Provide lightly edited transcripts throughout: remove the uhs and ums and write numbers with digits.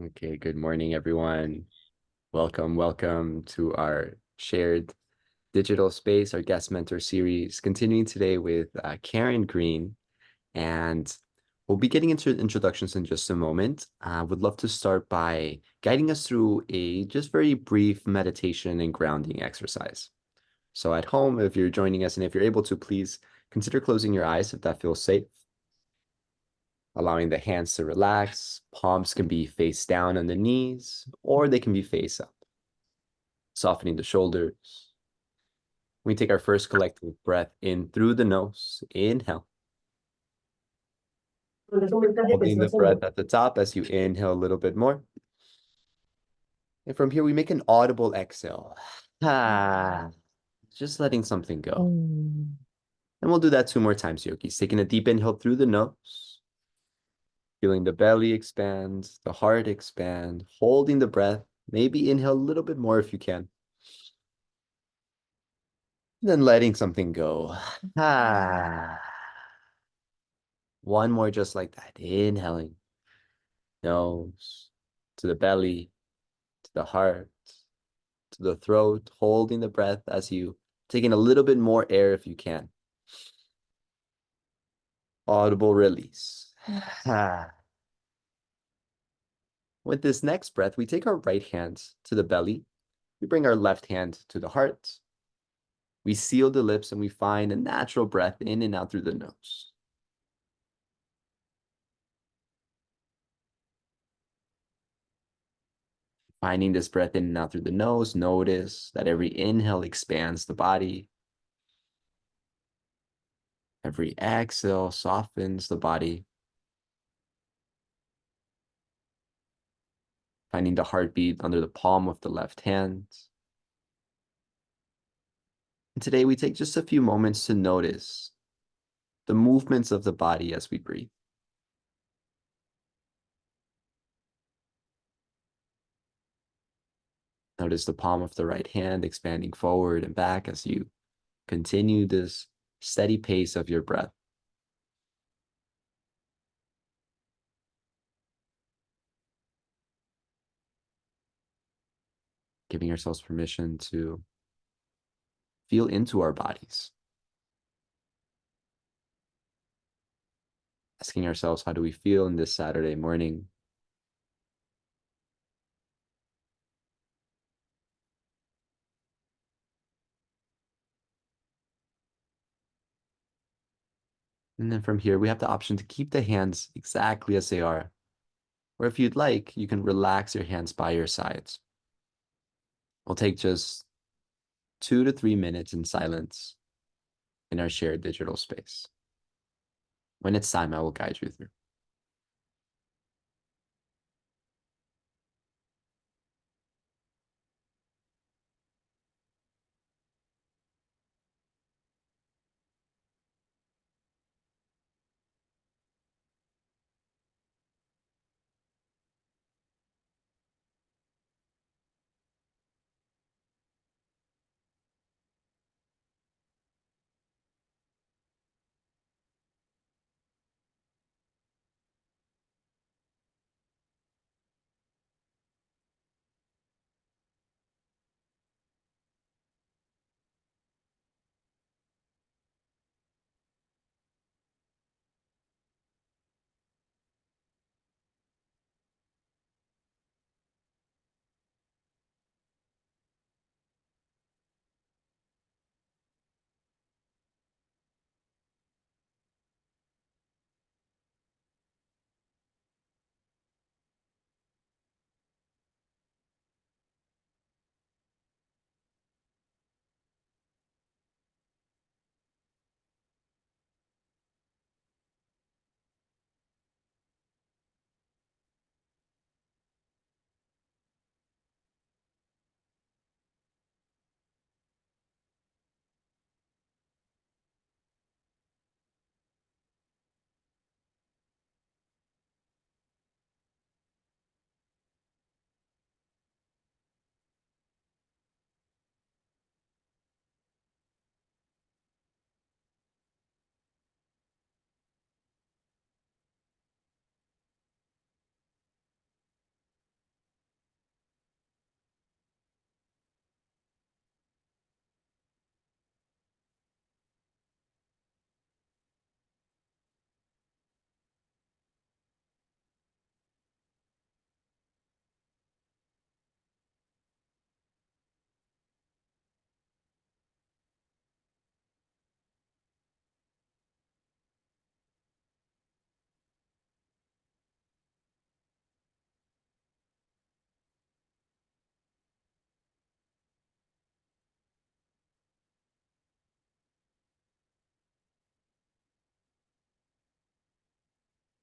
Okay, good morning, everyone. Welcome to our shared digital space, our guest mentor series, continuing today with Karen Green. And we'll be getting into introductions in just a moment. I would love to start by guiding us through a just very brief meditation and grounding exercise. So at home, if you're joining us and if you're able to, please consider closing your eyes if that feels safe. Allowing the hands to relax. Palms can be face down on the knees, or they can be face up. Softening the shoulders. We take our first collective breath in through the nose. Inhale. Holding the breath at the top as you inhale a little bit more. And from here, we make an audible exhale. Just letting something go. And we'll do that 2 more times, yogis. Taking a deep inhale through the nose. Feeling the belly expand, the heart expand, holding the breath. Maybe inhale a little bit more if you can. Then letting something go. One more just like that. Inhaling. Nose to the belly, to the heart, to the throat, holding the breath as you take in a little bit more air if you can. Audible release. With this next breath, we take our right hand to the belly. We bring our left hand to the heart. We seal the lips and we find a natural breath in and out through the nose. Finding this breath in and out through the nose, notice that every inhale expands the body. Every exhale softens the body. Finding the heartbeat under the palm of the left hand. And today we take just a few moments to notice the movements of the body as we breathe. Notice the palm of the right hand expanding forward and back as you continue this steady pace of your breath. Giving ourselves permission to feel into our bodies. Asking ourselves, how do we feel in this Saturday morning? And then from here, we have the option to keep the hands exactly as they are. Or if you'd like, you can relax your hands by your sides. We'll take just 2 to 3 minutes in silence in our shared digital space. When it's time, I will guide you through.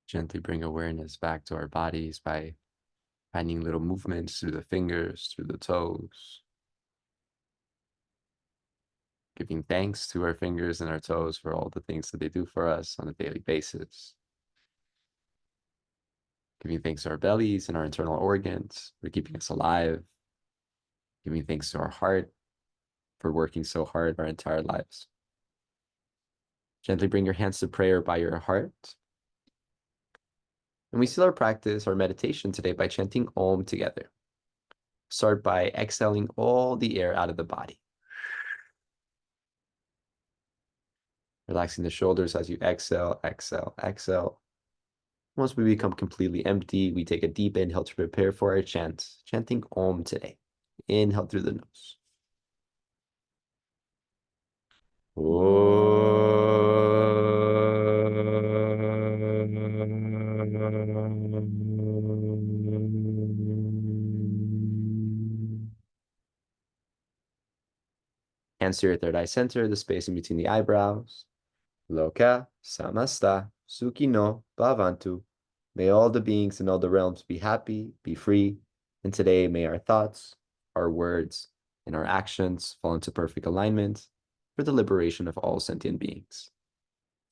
Gently bring awareness back to our bodies by finding little movements through the fingers, through the toes. Giving thanks to our fingers and our toes for all the things that they do for us on a daily basis. Giving thanks to our bellies and our internal organs for keeping us alive. Giving thanks to our heart for working so hard our entire lives. Gently bring your hands to prayer by your heart. And we seal our practice, our meditation today by chanting Om together. Start by exhaling all the air out of the body. Relaxing the shoulders as you exhale, exhale, exhale. Once we become completely empty, we take a deep inhale to prepare for our chant, chanting Om today. Inhale through the nose. Hands to your third eye center, the space in between the eyebrows. Loka samasta sukino bhavantu. May all the beings in all the realms be happy, be free, and today may our thoughts, our words, and our actions fall into perfect alignment for the liberation of all sentient beings.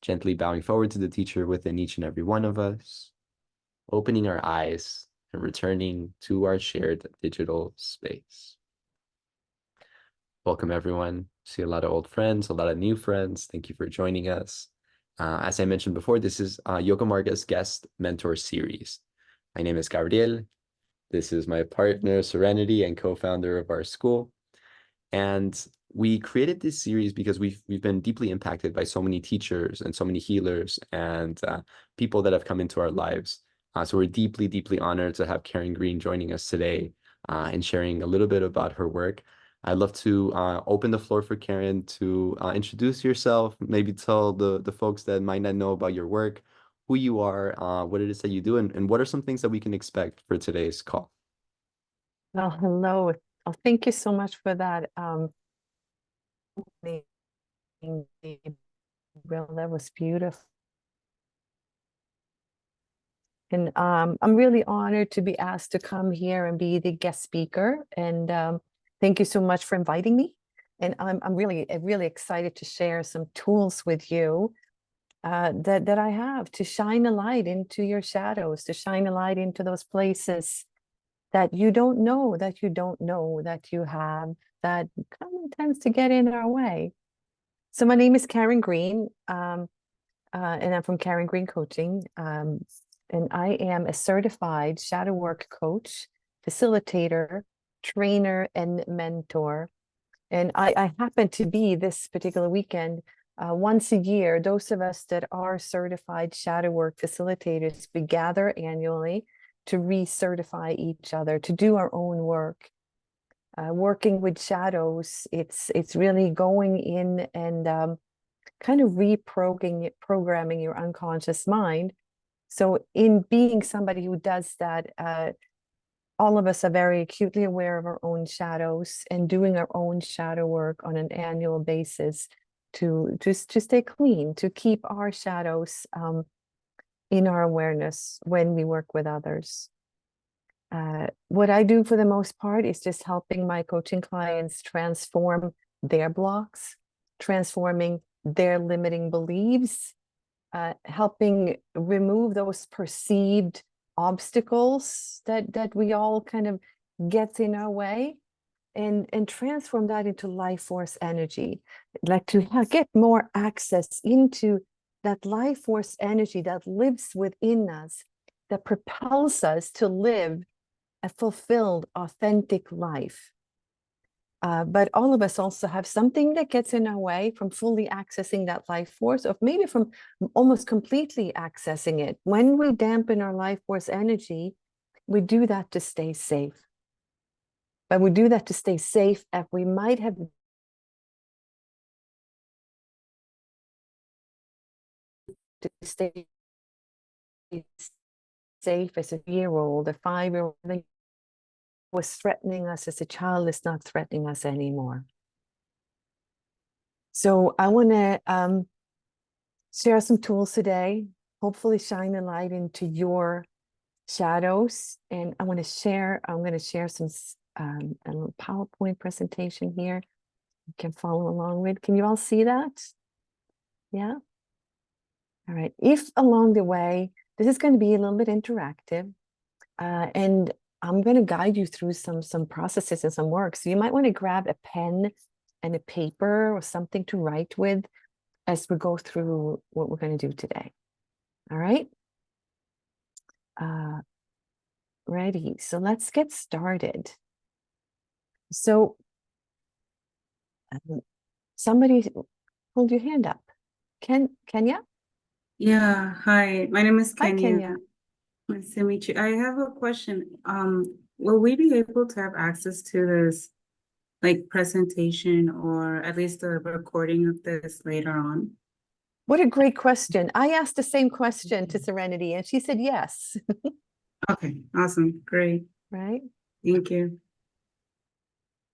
Gently bowing forward to the teacher within each and every one of us, opening our eyes and returning to our shared digital space. Welcome, everyone. See a lot of old friends, a lot of new friends. Thank you for joining us. As I mentioned before, this is Yoga Mārga's guest mentor series. My name is Gabriel. This is my partner, Serenity, and co-founder of our school. And we created this series because we've been deeply impacted by so many teachers and so many healers and people that have come into our lives. So we're deeply, deeply honored to have Karen Green joining us today and sharing a little bit about her work. I'd love to open the floor for Karen to introduce yourself, maybe tell the folks that might not know about your work, who you are, what it is that you do, and what are some things that we can expect for today's call. Well, hello. Oh, thank you so much for that. Well, that was beautiful. And I'm really honored to be asked to come here and be the guest speaker. And thank you so much for inviting me. And I'm really excited to share some tools with you that I have to shine a light into your shadows, to shine a light into those places that you don't know that you have, that kind of tends to get in our way. So my name is Karen Green, and I'm from Karen Green Coaching. And I am a certified shadow work coach, facilitator, trainer, and mentor. And I happen to be this particular weekend, once a year, those of us that are certified shadow work facilitators, we gather annually to recertify each other, to do our own work. Working with shadows, it's really going in and kind of reprogramming your unconscious mind. So in being somebody who does that, all of us are very acutely aware of our own shadows and doing our own shadow work on an annual basis to stay clean, to keep our shadows in our awareness when we work with others. What I do for the most part is just helping my coaching clients transform their blocks, transforming their limiting beliefs, helping remove those perceived obstacles that we all kind of gets in our way, and transform that into life force energy, like to get more access into that life force energy that lives within us, that propels us to live a fulfilled, authentic life. But all of us also have something that gets in our way from fully accessing that life force, or maybe from almost completely accessing it. When we dampen our life force energy, we do that to stay safe. But we do that to stay safe, and we might have to stay safe as a year-old, a 5-year-old was threatening us as a child is not threatening us anymore. So I want to share some tools today hopefully shine a light into your shadows. And I'm going to share some a little PowerPoint presentation here. You can follow along with. Can you all see that? Yeah. All right. If along the way, this is going to be a little bit interactive, and I'm going to guide you through some processes and some work. So you might want to grab a pen and a paper or something to write with as we go through what we're going to do today. All right. Ready. So let's get started. So somebody hold your hand up. Kenya? Yeah, hi. My name is Hi, Kenya. Kenya. Nice to meet you. I have a question. Will we be able to have access to this like presentation or at least a recording of this later on? What a great question. I asked the same question to Serenity and she said yes. Okay, awesome. Great. Right? Thank you.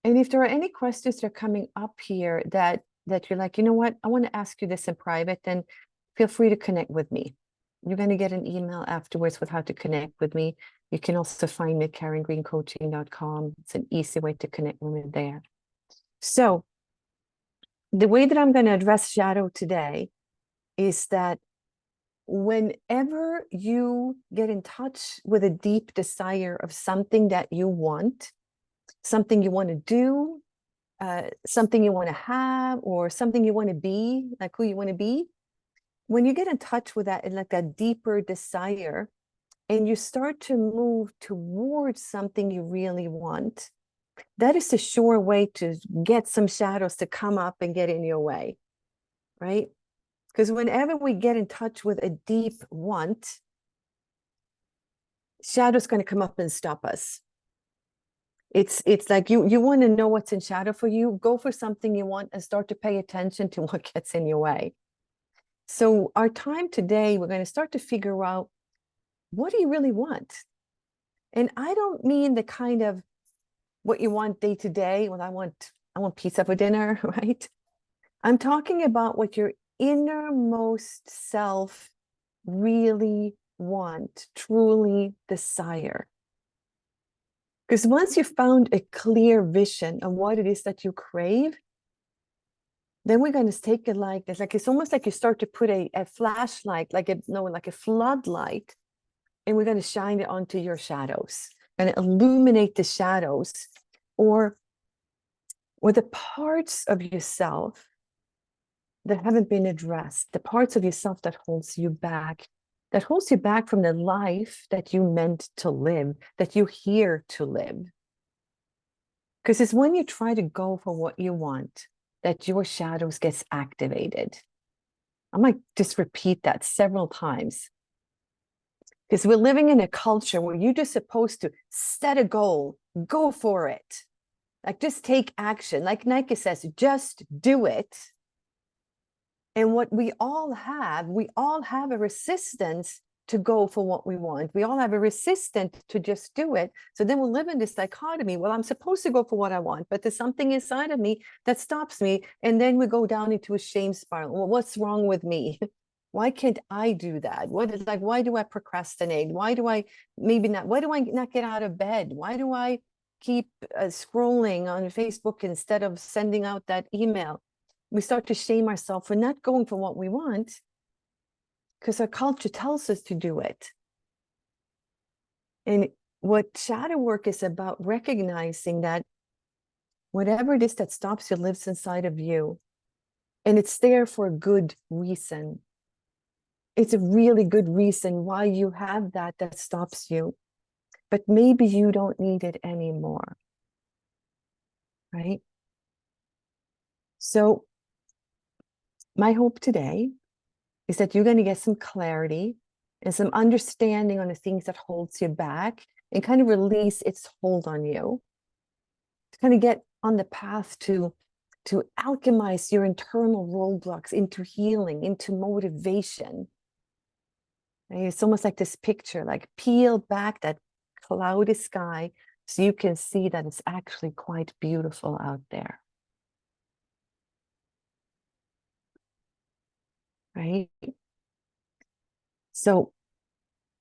And if there are any questions that are coming up here that you're like, you know what, I want to ask you this in private, then feel free to connect with me. You're going to get an email afterwards with how to connect with me. You can also find me at KarenGreenCoaching.com. It's an easy way to connect with me there. So the way that I'm going to address shadow today is that whenever you get in touch with a deep desire of something that you want, something you want to do, something you want to have, or something you want to be, like who you want to be, when you get in touch with that and like that deeper desire, and you start to move towards something you really want, that is a sure way to get some shadows to come up and get in your way, right? Because whenever we get in touch with a deep want, shadow's going to come up and stop us. It's like you want to know what's in shadow for you, go for something you want and start to pay attention to what gets in your way. So our time today, we're going to start to figure out, what do you really want? And I don't mean the kind of what you want day to day. Well, I want pizza for dinner, right? I'm talking about what your innermost self really want, truly desire. Because once you've found a clear vision of what it is that you crave, then we're going to take it like this. Like it's almost like you start to put a flashlight, like a floodlight, and we're going to shine it onto your shadows and illuminate the shadows, or the parts of yourself that haven't been addressed, the parts of yourself that holds you back from the life that you meant to live, that you're here to live. Because it's when you try to go for what you want that your shadows gets activated. I might just repeat that several times. Because we're living in a culture where you're just supposed to set a goal, go for it. Like just take action. Like Nike says, just do it. And what we all have a resistance to go for what we want. We all have a resistance to just do it. So then we'll live in this dichotomy. Well, I'm supposed to go for what I want, but there's something inside of me that stops me. And then we go down into a shame spiral. Well, what's wrong with me? Why can't I do that? Why do I procrastinate? Why do I not get out of bed? Why do I keep scrolling on Facebook instead of sending out that email? We start to shame ourselves for not going for what we want because our culture tells us to do it. And what shadow work is about, recognizing that whatever it is that stops you lives inside of you, and it's there for a good reason. It's a really good reason why you have that stops you, but maybe you don't need it anymore, right? So my hope today is that you're going to get some clarity and some understanding on the things that holds you back and kind of release its hold on you, to kind of get on the path to alchemize your internal roadblocks into healing, into motivation. And it's almost like this picture, like peel back that cloudy sky so you can see that it's actually quite beautiful out there. Right? So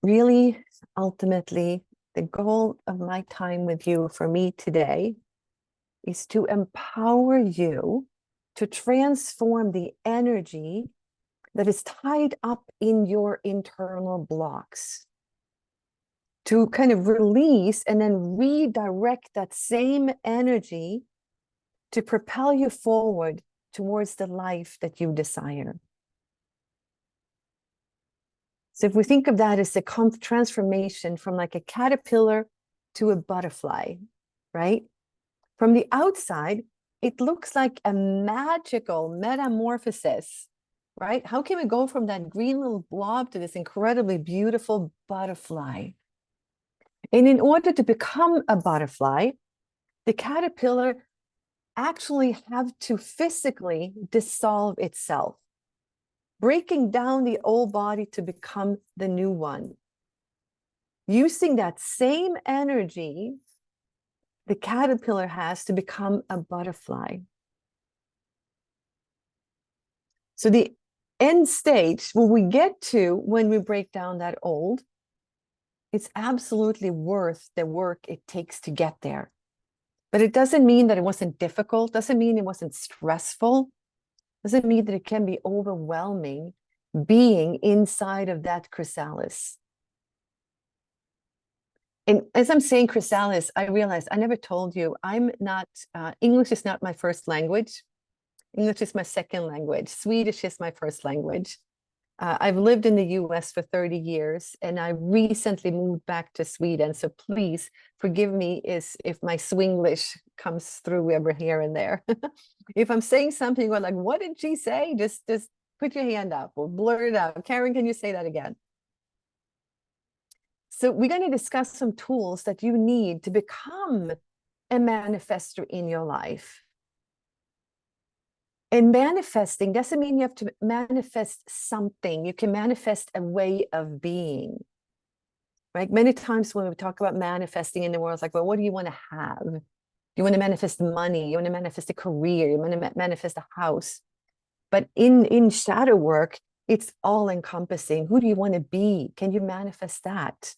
really, ultimately, the goal of my time with you for me today is to empower you to transform the energy that is tied up in your internal blocks, to kind of release and then redirect that same energy to propel you forward towards the life that you desire. So if we think of that as a transformation from like a caterpillar to a butterfly, right? From the outside, it looks like a magical metamorphosis, right? How can we go from that green little blob to this incredibly beautiful butterfly? And in order to become a butterfly, the caterpillar actually have to physically dissolve itself, breaking down the old body to become the new one. Using that same energy the caterpillar has to become a butterfly. So the end stage, what we get to when we break down that old, it's absolutely worth the work it takes to get there. But it doesn't mean that it wasn't difficult, doesn't mean it wasn't stressful, doesn't mean that it can be overwhelming being inside of that chrysalis. And as I'm saying chrysalis, I realized I never told you, I'm not, English is not my first language. English is my second language. Swedish is my first language. I've lived in the US for 30 years and I recently moved back to Sweden. So please forgive me if my Swinglish comes through every here and there. If I'm saying something, you're like, what did she say? Just put your hand up or blurt it out. Karen, can you say that again? So we're going to discuss some tools that you need to become a manifestor in your life. And manifesting doesn't mean you have to manifest something. You can manifest a way of being, right? Many times when we talk about manifesting in the world, it's like, well, what do you want to have? You want to manifest money. You want to manifest a career. You want to manifest a house. But in shadow work, it's all encompassing. Who do you want to be? Can you manifest that?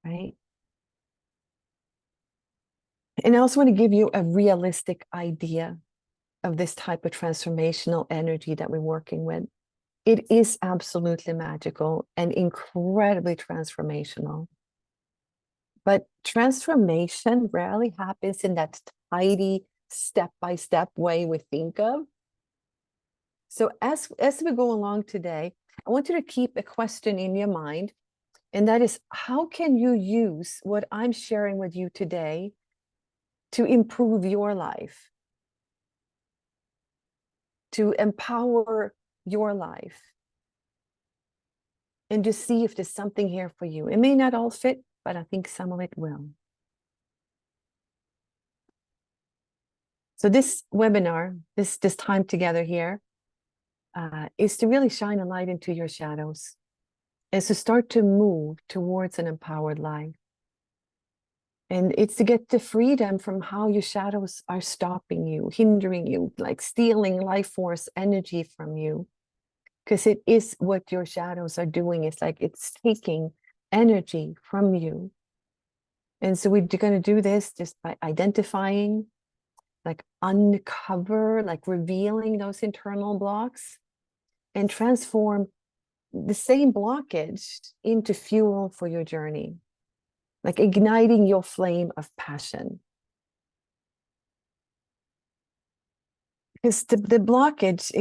Right? And I also want to give you a realistic idea of this type of transformational energy that we're working with. It is absolutely magical and incredibly transformational. But transformation rarely happens in that tidy, step-by-step way we think of. So as we go along today, I want you to keep a question in your mind, and that is, how can you use what I'm sharing with you today to improve your life, to empower your life, and just see if there's something here for you. It may not all fit, but I think some of it will. So this webinar, this time together here, is to really shine a light into your shadows, is to start to move towards an empowered life. And it's to get the freedom from how your shadows are stopping you, hindering you, like stealing life force energy from you. Because it is what your shadows are doing. It's like it's taking energy from you. And so we're going to do this just by identifying, like uncover, like revealing those internal blocks and transform the same blockage into fuel for your journey, like igniting your flame of passion. Because the blockage,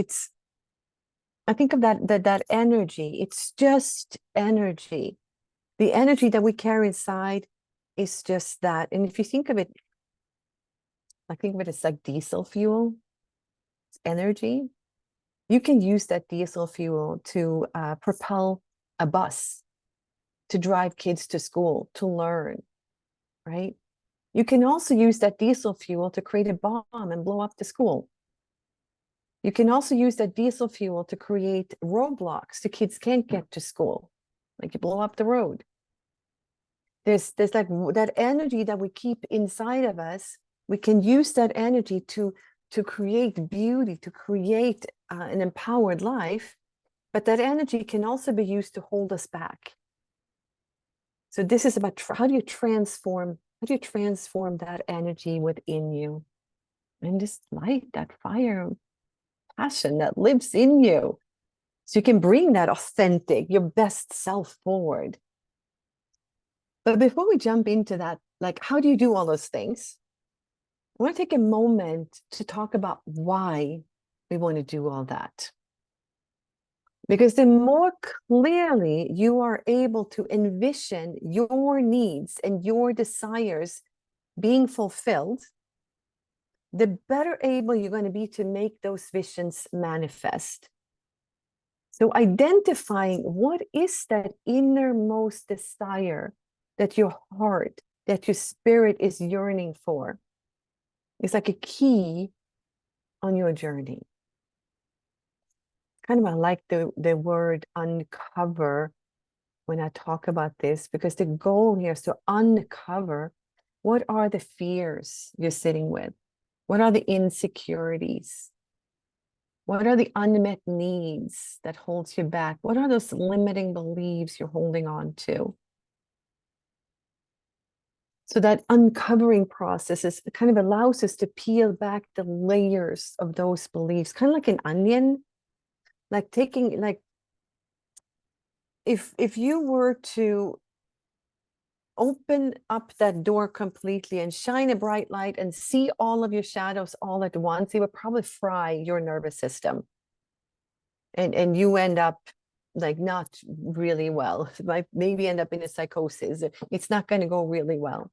I think of that energy, it's just energy. The energy that we carry inside is just that. And if you think of it, I think of it as like diesel fuel, it's energy. You can use that diesel fuel to propel a bus, to drive kids to school, to learn, right? You can also use that diesel fuel to create a bomb and blow up the school. You can also use that diesel fuel to create roadblocks so kids can't get to school, like you blow up the road. There's like that energy that we keep inside of us. We can use that energy to create beauty, to create an empowered life. But that energy can also be used to hold us back. So this is about how do you transform that energy within you, and just light that fire of passion that lives in you, so you can bring that authentic, your best self forward. But before we jump into that, like, how do you do all those things? I want to take a moment to talk about why we want to do all that. Because the more clearly you are able to envision your needs and your desires being fulfilled, the better able you're going to be to make those visions manifest. So identifying what is that innermost desire that your heart, that your spirit is yearning for, is like a key on your journey. Kind of I like the word uncover when I talk about this, because the goal here is to uncover what are the fears you're sitting with, what are the insecurities, what are the unmet needs that holds you back, what are those limiting beliefs you're holding on to. So that uncovering process is kind of allows us to peel back the layers of those beliefs, kind of like an onion, like taking, like, if you were to open up that door completely and shine a bright light and see all of your shadows all at once, it would probably fry your nervous system. And you end up like not really well, might maybe end up in a psychosis. It's not going to go really well.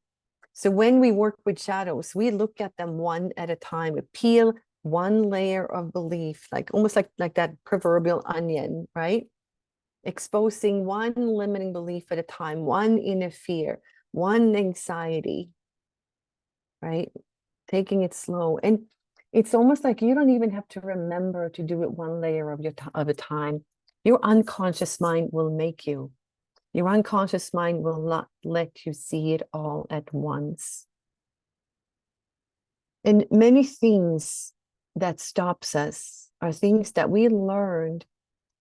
So when we work with shadows, we look at them one at a time. We peel one layer of belief, like almost like that proverbial onion, right? Exposing one limiting belief at a time, one inner fear, one anxiety, right? Taking it slow. And it's almost like you don't even have to remember to do it one layer of a time. Your unconscious mind will make you. Your unconscious mind will not let you see it all at once. And many things that stops us are things that we learned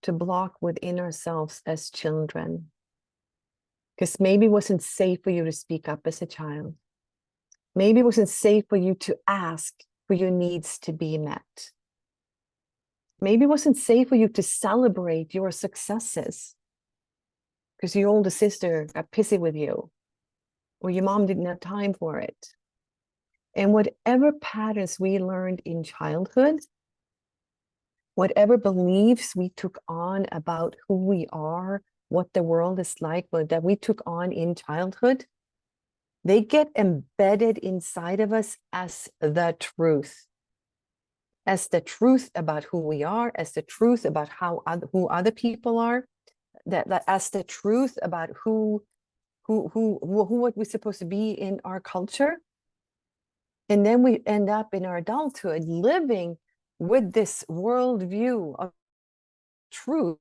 to block within ourselves as children. Because maybe it wasn't safe for you to speak up as a child. Maybe it wasn't safe for you to ask for your needs to be met. Maybe it wasn't safe for you to celebrate your successes because your older sister got pissy with you, or your mom didn't have time for it. And whatever patterns we learned in childhood, whatever beliefs we took on about who we are, what the world is like, that we took on in childhood, they get embedded inside of us as the truth about who we are, as the truth about who other people are, that as the truth about who what we're supposed to be in our culture. And then we end up in our adulthood living with this worldview of truth.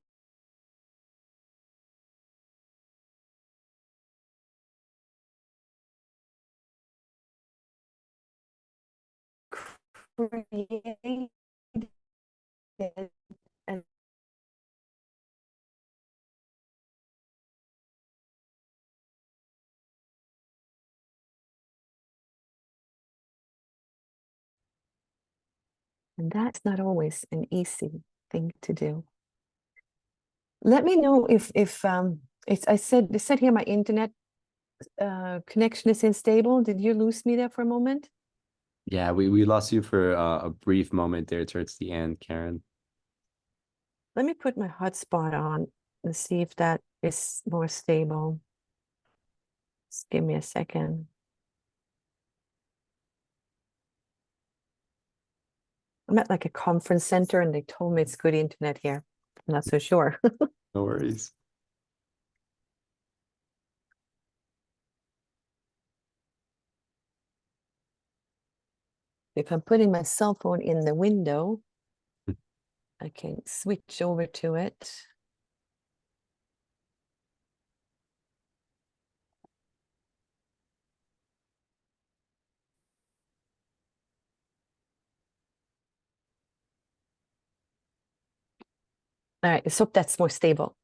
Created and that's not always an easy thing to do. Let me know if they said here my internet connection is unstable. Did you lose me there for a moment? Yeah, we lost you for a brief moment there towards the end, Karen. Let me put my hotspot on and see if that is more stable. Just give me a second. I'm at like a conference center and they told me it's good internet here. I'm not so sure. No worries. If I'm putting my cell phone in the window, I can switch over to it. All right, let's hope that's more stable.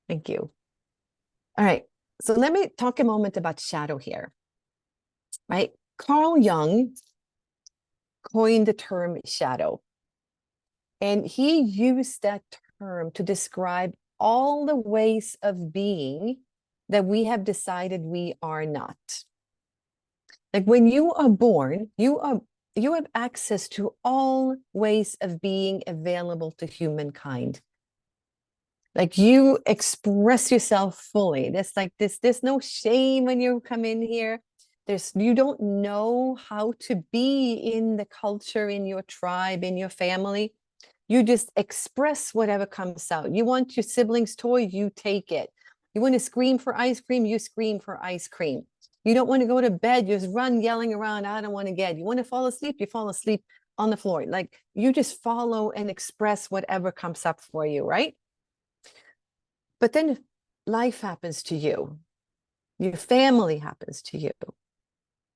Thank you. All right, so let me talk a moment about shadow here, right? Carl Jung coined the term shadow, and he used that term to describe all the ways of being that we have decided we are not. Like when you are born, you have access to all ways of being available to humankind. Like you express yourself fully. There's no shame when you come in here. You don't know how to be in the culture, in your tribe, in your family. You just express whatever comes out. You want your siblings' toy, you take it. You want to scream for ice cream, you scream for ice cream. You don't want to go to bed, you just run yelling around, I don't want to get. You want to fall asleep, you fall asleep on the floor. Like you just follow and express whatever comes up for you, right? But then life happens to you. Your family happens to you.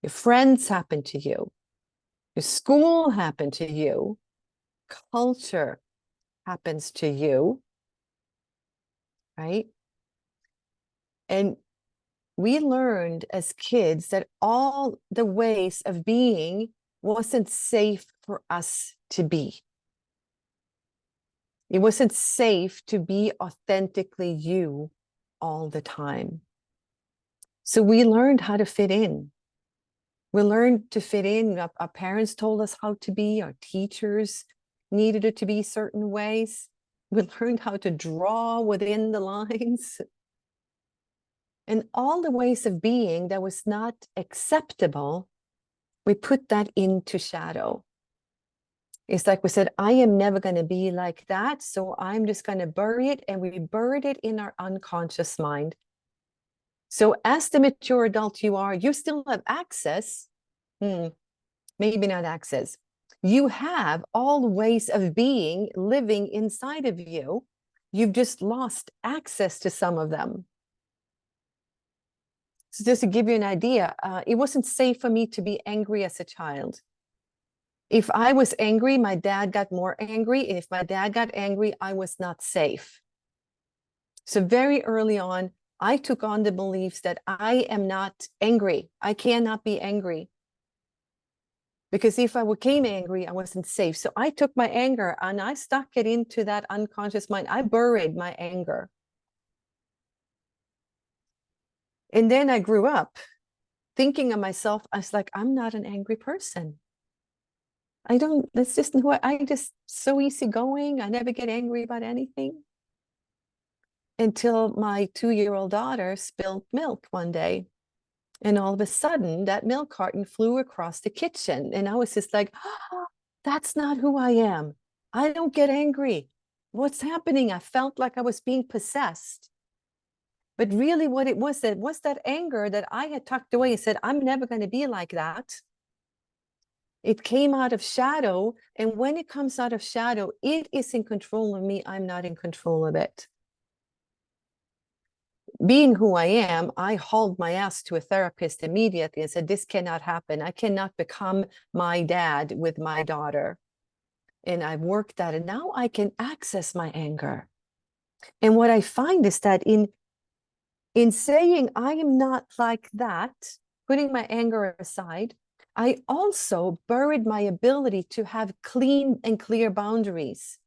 Your friends happen to you. Your school happened to you. Culture happens to you, right? And we learned as kids that all the ways of being wasn't safe for us to be. It wasn't safe to be authentically you all the time. So we learned how to fit in. We learned to fit in. Our parents told us how to be. Our teachers needed it to be certain ways. We learned how to draw within the lines. And all the ways of being that was not acceptable, we put that into shadow. It's like we said, I am never going to be like that, so I'm just going to bury it, and we buried it in our unconscious mind. So as the mature adult you are, you still have access, maybe not access. You have all the ways of being living inside of you. You've just lost access to some of them. So just to give you an idea, it wasn't safe for me to be angry as a child. If I was angry, my dad got more angry. And if my dad got angry, I was not safe. So very early on, I took on the beliefs that I am not angry. I cannot be angry. Because if I became angry, I wasn't safe. So I took my anger and I stuck it into that unconscious mind. I buried my anger. And then I grew up thinking of myself, I was like, I'm not an angry person. That's just who I just so easygoing. I never get angry about anything. Until my 2-year-old daughter spilled milk one day. And all of a sudden, that milk carton flew across the kitchen. And I was just like, oh, that's not who I am. I don't get angry. What's happening? I felt like I was being possessed. But really what it was that anger that I had tucked away and said, I'm never going to be like that. It came out of shadow. And when it comes out of shadow, it is in control of me. I'm not in control of it. Being who I am, I hauled my ass to a therapist immediately and said, this cannot happen. I cannot become my dad with my daughter. And I worked that, and now I can access my anger. And what I find is that in saying I am not like that, putting my anger aside, I also buried my ability to have clean and clear boundaries,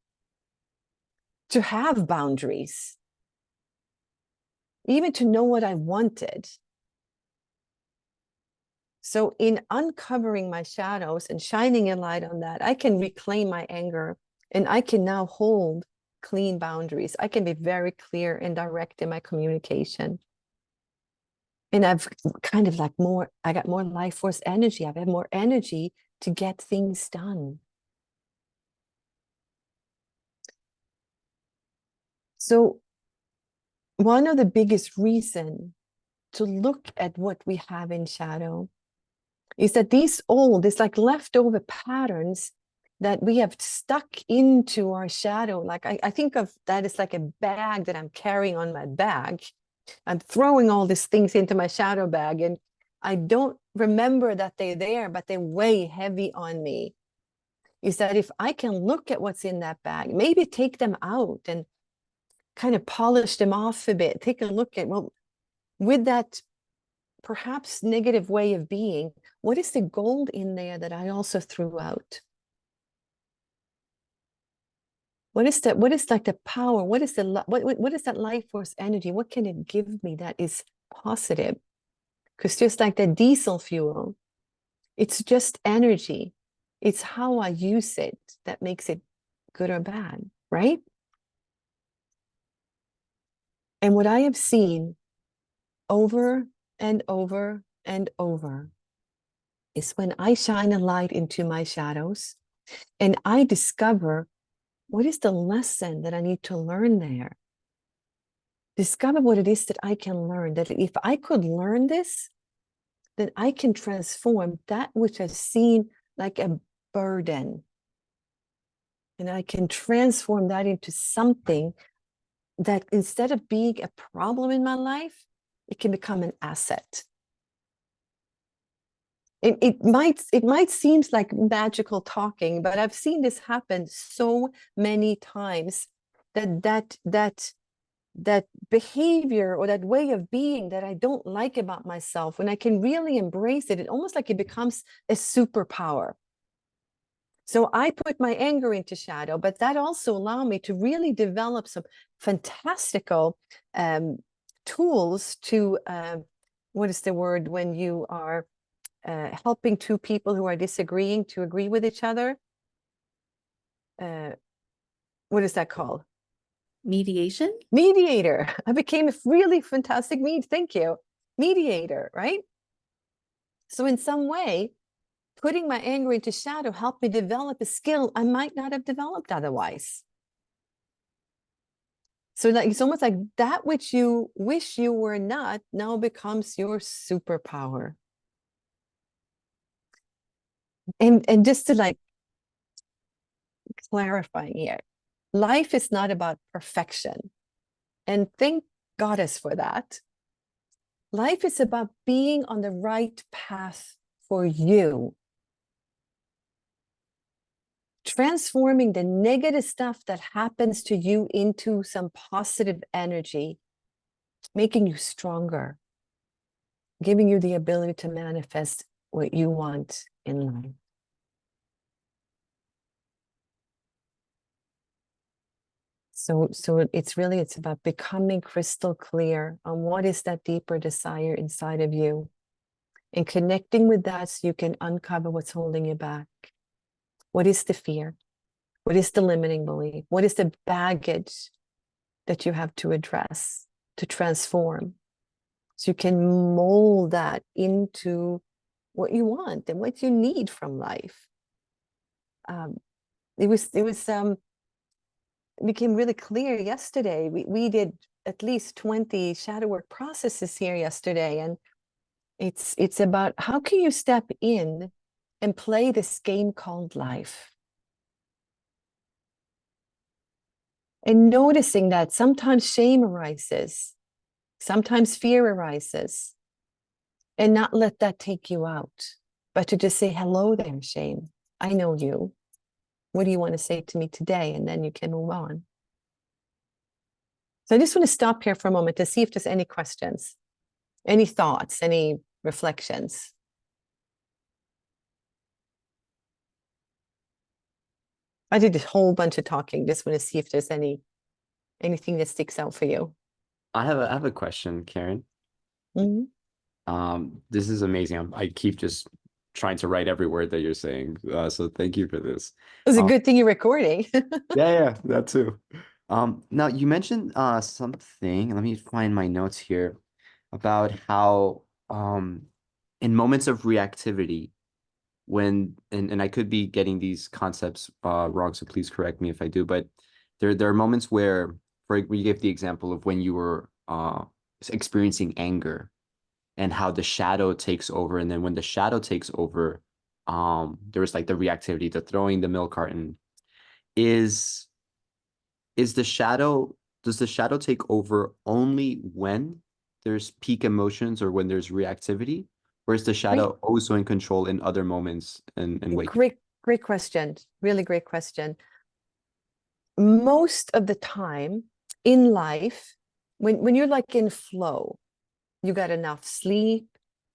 to have boundaries, even to know what I wanted. So in uncovering my shadows and shining a light on that, I can reclaim my anger, and I can now hold clean boundaries. I can be very clear and direct in my communication. And I've kind of like I got more life force energy. I've had more energy to get things done. So one of the biggest reasons to look at what we have in shadow is that these like leftover patterns that we have stuck into our shadow. Like I think of that as like a bag that I'm carrying on my back. I'm throwing all these things into my shadow bag, and I don't remember that they're there, but they weigh heavy on me. is that if I can look at what's in that bag, maybe take them out and kind of polish them off a bit, take a look at, well, with that perhaps negative way of being, what is the gold in there that I also threw out? What is that? What is like the power? What is the what is that life force energy? What can it give me that is positive? Because just like the diesel fuel, it's just energy. It's how I use it that makes it good or bad, right? And what I have seen over and over and over is when I shine a light into my shadows and I discover what is the lesson that I need to learn there. Discover what it is that I can learn, that if I could learn this, then I can transform that which I've seen like a burden. And I can transform that into something that instead of being a problem in my life, it can become an asset. It might seem like magical talking, but I've seen this happen so many times that behavior or that way of being that I don't like about myself, when I can really embrace it, it almost like it becomes a superpower. So I put my anger into shadow, but that also allowed me to really develop some fantastical tools to, what is the word when you are helping two people who are disagreeing to agree with each other? What is that called? Mediation? Mediator. I became a really fantastic mediator, right? So in some way, putting my anger into shadow helped me develop a skill I might not have developed otherwise. So like it's almost like that which you wish you were not now becomes your superpower. And just to like clarify here, life is not about perfection. And thank Goddess for that. Life is about being on the right path for you. Transforming the negative stuff that happens to you into some positive energy, making you stronger, giving you the ability to manifest what you want in life. So it's about becoming crystal clear on what is that deeper desire inside of you and connecting with that so you can uncover what's holding you back. What is the fear? What is the limiting belief? What is the baggage that you have to address, to transform? So you can mold that into what you want and what you need from life. It became really clear yesterday. We did at least 20 shadow work processes here yesterday, and it's about how can you step in and play this game called life. And noticing that sometimes shame arises, sometimes fear arises, and not let that take you out, but to just say, hello there, shame. I know you. What do you want to say to me today? And then you can move on. So I just want to stop here for a moment to see if there's any questions, any thoughts, any reflections. I did a whole bunch of talking. Just want to see if there's anything that sticks out for you. I have a question, Karen. Mm-hmm. This is amazing. I keep just trying to write every word that you're saying. So thank you for this. It was a good thing you're recording. Yeah, that too. Now you mentioned something, let me find my notes here, about how in moments of reactivity, when and I could be getting these concepts wrong, so please correct me if I do, but there are moments where, you gave the example of when you were experiencing anger and how the shadow takes over, and then when the shadow takes over, there was like the reactivity, the throwing the milk carton. Does the shadow take over only when there's peak emotions or when there's reactivity? Or is the shadow also in control in other moments and wake? Great question. Really great question. Most of the time in life, when you're like in flow, you got enough sleep,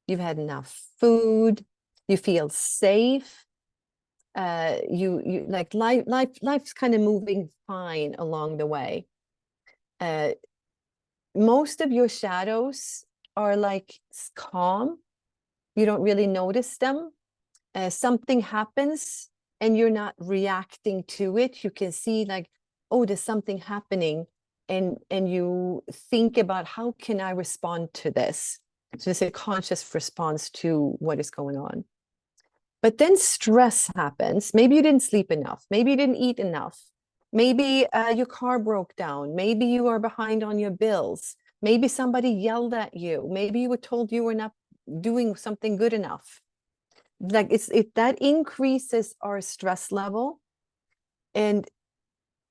you've had enough food, you feel safe, you like life's kind of moving fine along the way. Most of your shadows are like calm. You don't really notice them. Something happens and you're not reacting to it. You can see like, oh, there's something happening, and you think about, how can I respond to this? So it's a conscious response to what is going on. But then stress happens. Maybe you didn't sleep enough. Maybe you didn't eat enough. Maybe your car broke down. Maybe you are behind on your bills. Maybe somebody yelled at you. Maybe you were told you were not doing something good enough. Like that increases our stress level, and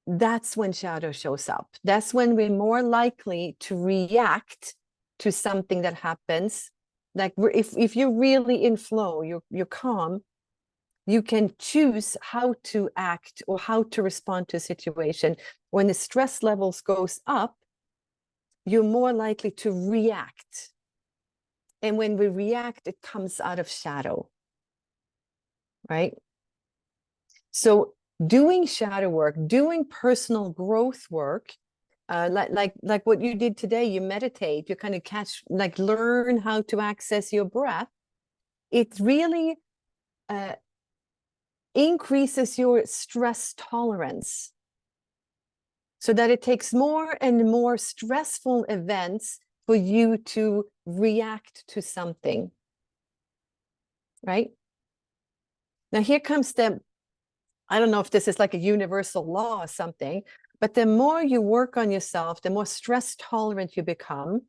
that's when shadow shows up. That's when we're more likely to react to something that happens. Like if you're really in flow, you're calm, you can choose how to act or how to respond to a situation. When the stress levels goes up, you're more likely to react. And when we react, it comes out of shadow. Right? So doing shadow work, doing personal growth work, like what you did today, you meditate, you kind of learn how to access your breath. It really increases your stress tolerance, so that it takes more and more stressful events for you to react to something. Right? Now here comes I don't know if this is like a universal law or something, but the more you work on yourself, the more stress tolerant you become,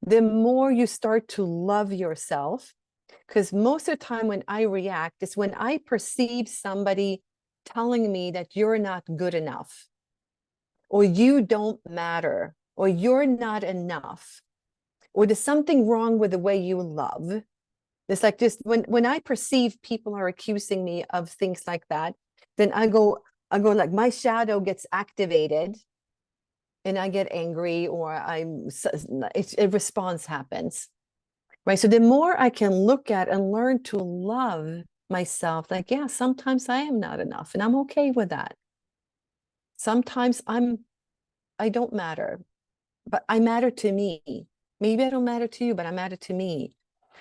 the more you start to love yourself. Because most of the time when I react is when I perceive somebody telling me that you're not good enough, or you don't matter, or you're not enough, or there's something wrong with the way you love. It's like just when I perceive people are accusing me of things like that, then I go like my shadow gets activated, and I get angry, or a response happens. Right. So the more I can look at and learn to love myself, like, yeah, sometimes I am not enough, and I'm okay with that. Sometimes I don't matter, but I matter to me. Maybe I don't matter to you, but I matter to me.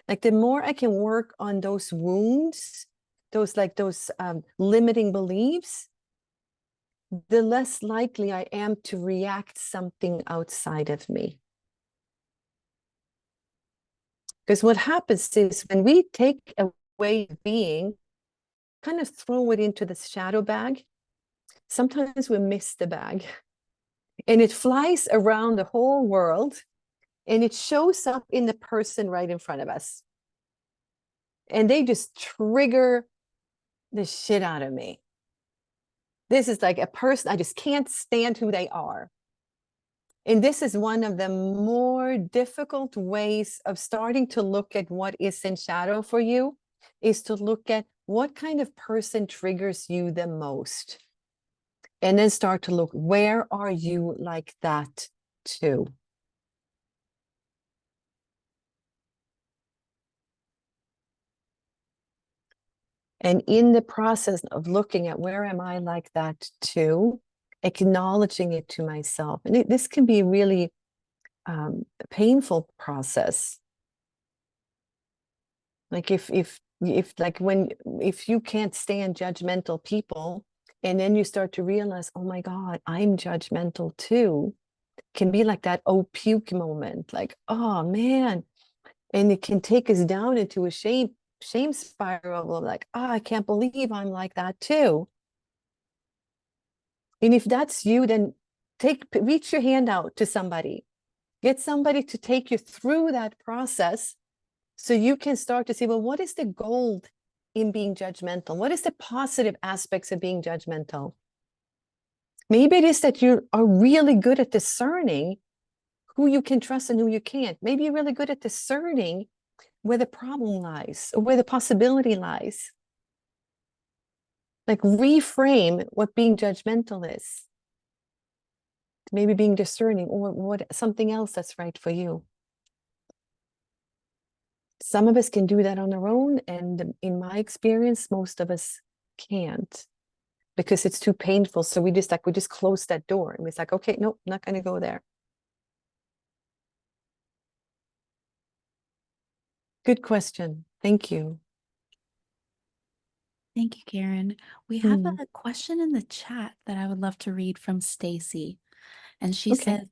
Like the more I can work on those wounds, those limiting beliefs, the less likely I am to react something outside of me. Because what happens is when we take away being, kind of throw it into the shadow bag, sometimes we miss the bag. And it flies around the whole world, and it shows up in the person right in front of us. And they just trigger the shit out of me. This is like a person, I just can't stand who they are. And this is one of the more difficult ways of starting to look at what is in shadow for you, is to look at what kind of person triggers you the most. And then start to look, where are you like that too? And in the process of looking at where am I like that too, acknowledging it to myself. And this can be really painful process. Like if you can't stand judgmental people, and then you start to realize, oh my God, I'm judgmental too. Can be like that oh puke moment, like, oh man. And it can take us down into a shame spiral of like, oh, I can't believe I'm like that too. And if that's you, then reach your hand out to somebody. Get somebody to take you through that process, so you can start to see, well, what is the gold in being judgmental? What is the positive aspects of being judgmental? Maybe it is that you are really good at discerning who you can trust and who you can't. Maybe you're really good at discerning where the problem lies or where the possibility lies. Like reframe what being judgmental is. Maybe being discerning, or what something else that's right for you. Some of us can do that on our own, and in my experience, most of us can't, because it's too painful. So we just close that door, and it's like, okay, nope, not going to go there. Good question. Thank you. Thank you, Karen. We have Mm. a question in the chat that I would love to read from Stacy. And she Okay. says,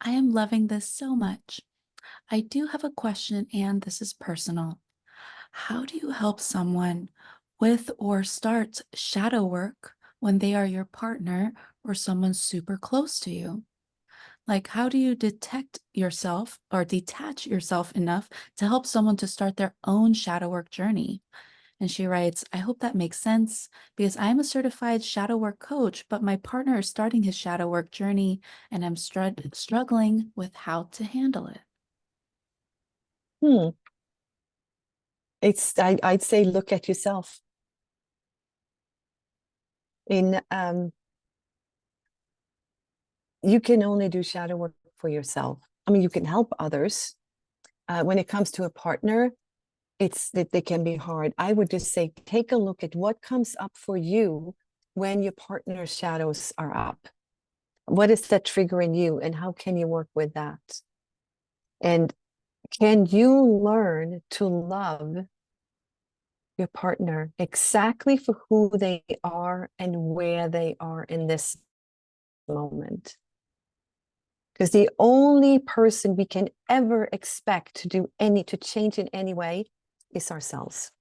I am loving this so much. I do have a question, and this is personal. How do you help someone with or start shadow work when they are your partner or someone super close to you? Like, how do you detect yourself or detach yourself enough to help someone to start their own shadow work journey? And she writes, I hope that makes sense because I'm a certified shadow work coach, but my partner is starting his shadow work journey and I'm struggling with how to handle it. I'd say look at yourself. You can only do shadow work for yourself. I mean, you can help others. When it comes to a partner, it's that they can be hard. I would just say, take a look at what comes up for you when your partner's shadows are up. What is that triggering you, and how can you work with that? And can you learn to love your partner exactly for who they are and where they are in this moment? Because the only person we can ever expect to change in any way is ourselves.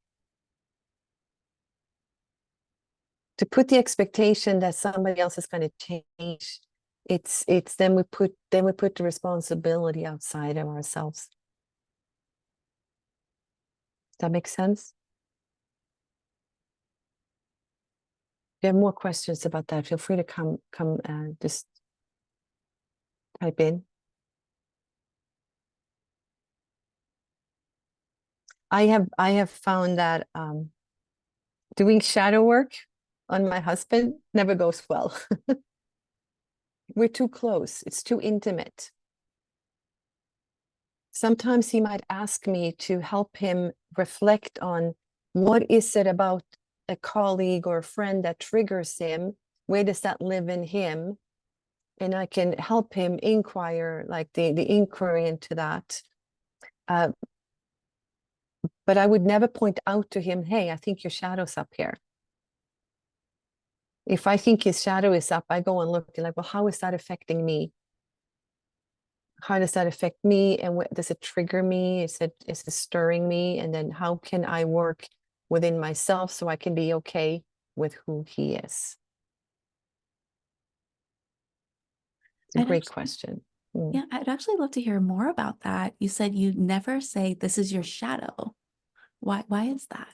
To put the expectation that somebody else is going to change, it's then we put the responsibility outside of ourselves. Does that make sense? If you have more questions about that, feel free to come just type in. I have found that doing shadow work on my husband never goes well. We're too close. It's too intimate. Sometimes he might ask me to help him reflect on what is it about a colleague or a friend that triggers him? Where does that live in him? And I can help him inquire, like the inquiry into that. But I would never point out to him, hey, I think your shadow's up here. If I think his shadow is up, I go and look like, well, how is that affecting me? How does that affect me? And what does it trigger me? Is it stirring me? And then how can I work within myself so I can be okay with who he is? It's a great question. Yeah, I'd actually love to hear more about that. You said you never say this is your shadow. Why is that?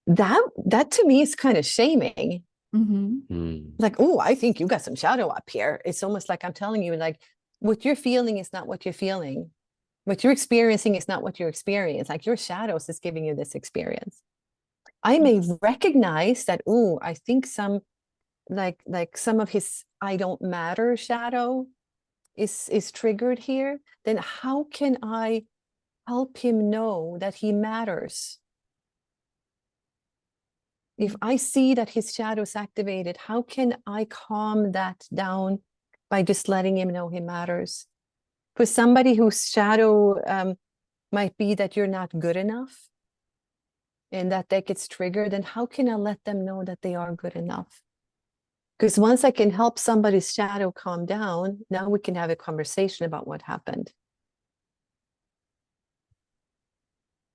That to me is kind of shaming. Mm-hmm. Like, oh, I think you got some shadow up here. It's almost like I'm telling you, like, what you're feeling is not what you're feeling. What you're experiencing is not what you're experiencing. Like your shadows is giving you this experience. I may recognize that, oh, I think some some of his I don't matter shadow is triggered here. Then how can I help him know that he matters? If I see that his shadow is activated, how can I calm that down by just letting him know he matters? For somebody whose shadow might be that you're not good enough and that gets triggered, then how can I let them know that they are good enough? Because once I can help somebody's shadow calm down, now we can have a conversation about what happened.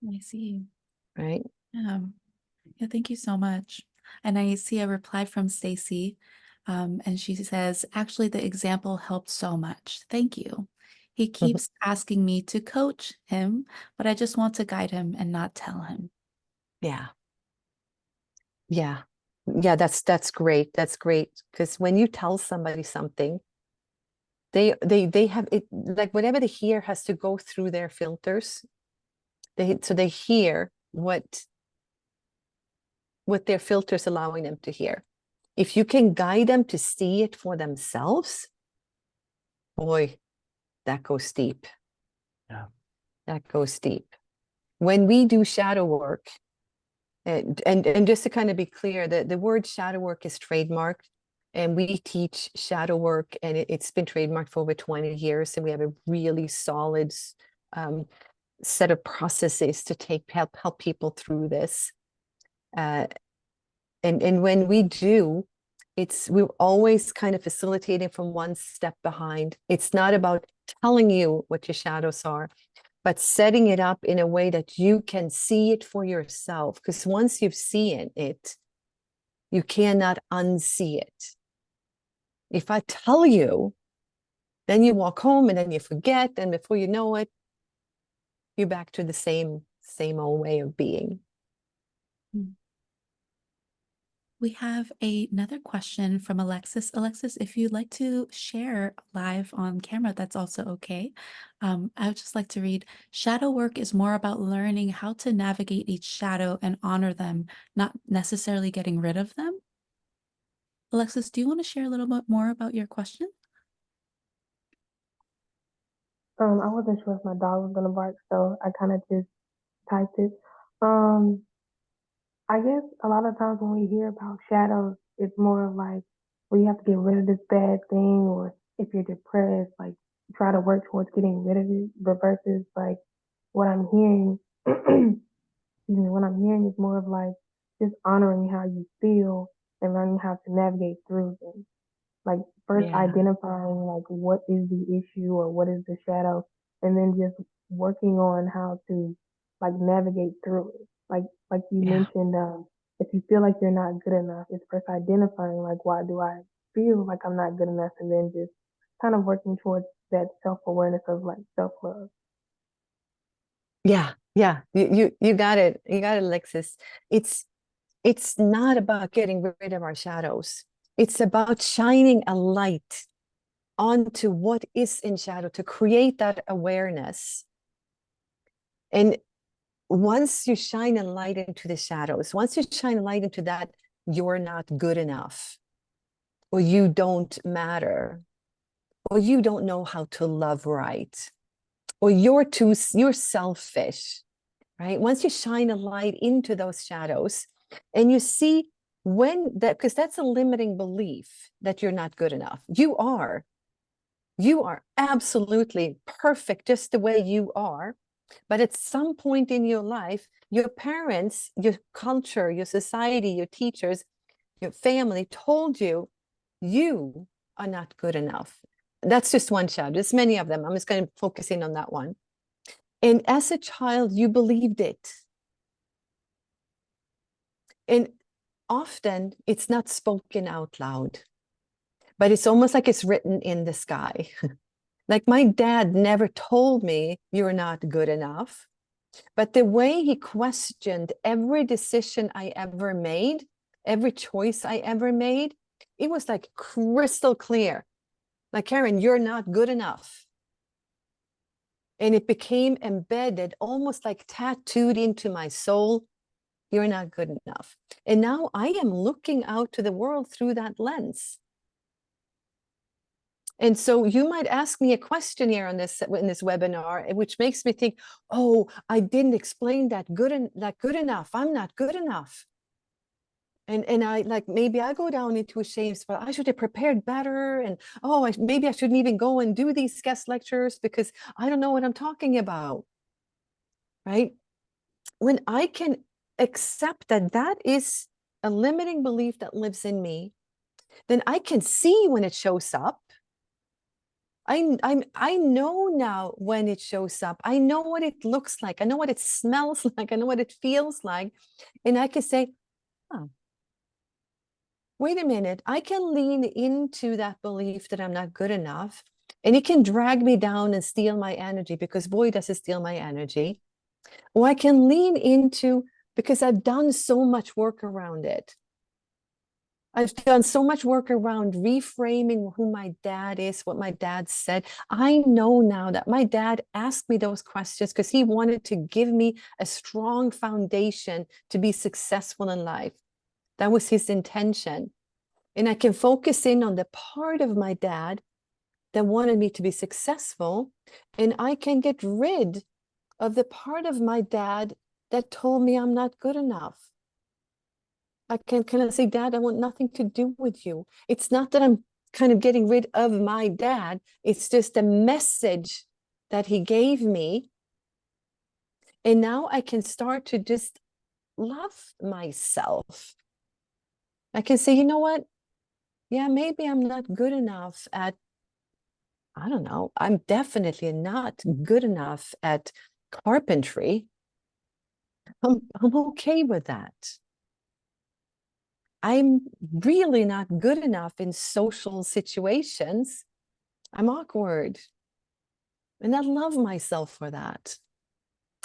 I see. Right? Yeah, thank you so much. And I see a reply from Stacy, and she says, actually, the example helped so much. Thank you. He keeps asking me to coach him, but I just want to guide him and not tell him. Yeah. Yeah. Yeah, that's great. That's great. Because when you tell somebody something, they have it, like whatever they hear has to go through their filters. They hear what what their filter's allowing them to hear. If you can guide them to see it for themselves, boy, that goes deep. Yeah. That goes deep. When we do shadow work, and just to kind of be clear, the word shadow work is trademarked, and we teach shadow work, and it's been trademarked for over 20 years, and we have a really solid set of processes to help people through this. And when we do, we're always kind of facilitating from one step behind. It's not about telling you what your shadows are, but setting it up in a way that you can see it for yourself. Because once you've seen it, you cannot unsee it. If I tell you, then you walk home and then you forget, and before you know it, you're back to the same old way of being. We have another question from Alexis. Alexis, if you'd like to share live on camera, that's also okay. I would just like to read, shadow work is more about learning how to navigate each shadow and honor them, not necessarily getting rid of them. Alexis, do you want to share a little bit more about your question? I wasn't sure if my dog was gonna bark, so I kind of just typed it. I guess a lot of times when we hear about shadows, it's more of like, well, you have to get rid of this bad thing, or if you're depressed, like try to work towards getting rid of it. But versus like what I'm hearing, excuse me, what I'm hearing is more of like just honoring how you feel and learning how to navigate through them. Like first identifying like what is the issue or what is the shadow, and then just working on how to like navigate through it. Like you mentioned, if you feel like you're not good enough, it's first identifying like, why do I feel like I'm not good enough, and then just kind of working towards that self-awareness of like self-love. Yeah. You got it. You got it, Alexis. It's not about getting rid of our shadows. It's about shining a light onto what is in shadow to create that awareness. And once you shine a light into the shadows, once you shine a light into that, you're not good enough, or you don't matter, or you don't know how to love right, or you're selfish, right? Once you shine a light into those shadows and you see when that, because that's a limiting belief that you're not good enough. You are absolutely perfect just the way you are. But at some point in your life, your parents, your culture, your society, your teachers, your family told you, you are not good enough. That's just one shadow. There's many of them. I'm just going to focus in on that one. And as a child, you believed it. And often it's not spoken out loud, but it's almost like it's written in the sky. Like my dad never told me you're not good enough, but the way he questioned every decision I ever made, every choice I ever made, it was like crystal clear. Like, Karen, you're not good enough. And it became embedded, almost like tattooed into my soul. You're not good enough. And now I am looking out to the world through that lens. And so you might ask me a question here on this in this webinar, which makes me think, oh, I didn't explain that good enough. I'm not good enough. And I like, maybe I go down into a shame spot. I should have prepared better. And maybe I shouldn't even go and do these guest lectures because I don't know what I'm talking about. Right? When I can accept that that is a limiting belief that lives in me, then I can see when it shows up. I know now when it shows up. I know what it looks like. I know what it smells like. I know what it feels like. And I can say, oh, wait a minute. I can lean into that belief that I'm not good enough. And it can drag me down and steal my energy, because boy, does it steal my energy. Or I can lean into, because I've done so much work around it. I've done so much work around reframing who my dad is, what my dad said. I know now that my dad asked me those questions because he wanted to give me a strong foundation to be successful in life. That was his intention. And I can focus in on the part of my dad that wanted me to be successful. And I can get rid of the part of my dad that told me I'm not good enough. I can say, Dad, I want nothing to do with you. It's not that I'm kind of getting rid of my dad. It's just a message that he gave me. And now I can start to just love myself. I can say, you know what? Yeah, maybe I'm not good enough at, I don't know, I'm definitely not good enough at carpentry. I'm okay with that. I'm really not good enough in social situations. I'm awkward. And I love myself for that.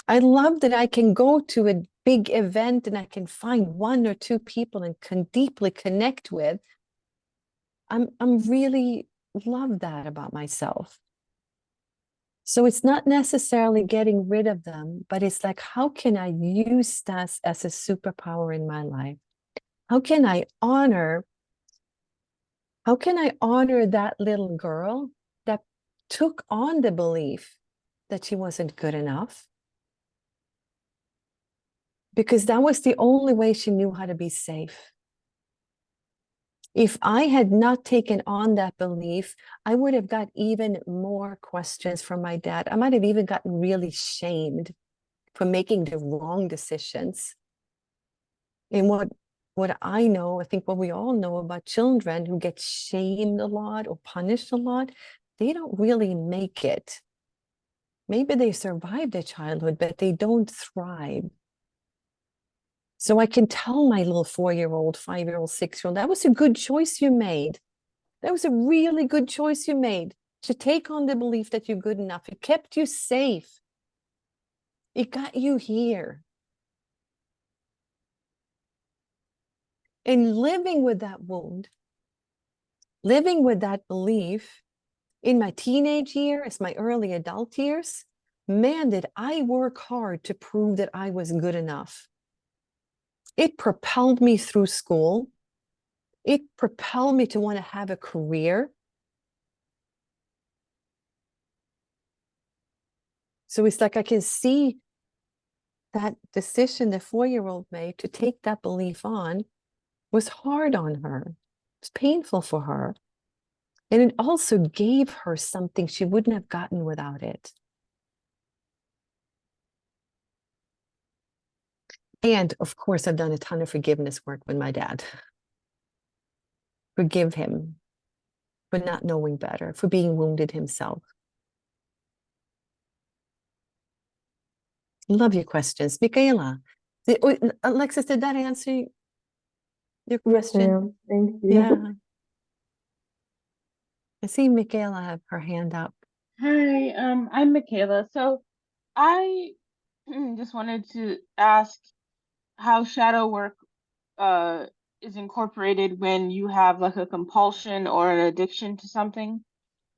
I love that I can go to a big event and I can find one or two people and can deeply connect with. I'm really love that about myself. So it's not necessarily getting rid of them, but it's like, how can I use that as a superpower in my life? How can I honor that little girl that took on the belief that she wasn't good enough? Because that was the only way she knew how to be safe. If I had not taken on that belief, I would have got even more questions from my dad. I might have even gotten really shamed for making the wrong decisions. And what I know, I think what we all know about children who get shamed a lot or punished a lot, they don't really make it. Maybe they survive their childhood, but they don't thrive. So I can tell my little 4-year-old, 5-year-old, 6-year-old, that was a good choice you made. That was a really good choice you made to take on the belief that you're good enough. It kept you safe. It got you here. And living with that wound, living with that belief in my teenage years, my early adult years, man, did I work hard to prove that I was good enough. It propelled me through school. It propelled me to want to have a career. So it's like I can see that decision the 4-year-old made to take that belief on was hard on her. It was painful for her. And it also gave her something she wouldn't have gotten without it. And of course, I've done a ton of forgiveness work with my dad. Forgive him for not knowing better, for being wounded himself. Love your questions. Michaela, Alexis, did that answer your Yes, question? ma'am. Thank you. Yeah. I see Michaela have her hand up. Hi, I'm Michaela. So I just wanted to ask how shadow work is incorporated when you have like a compulsion or an addiction to something,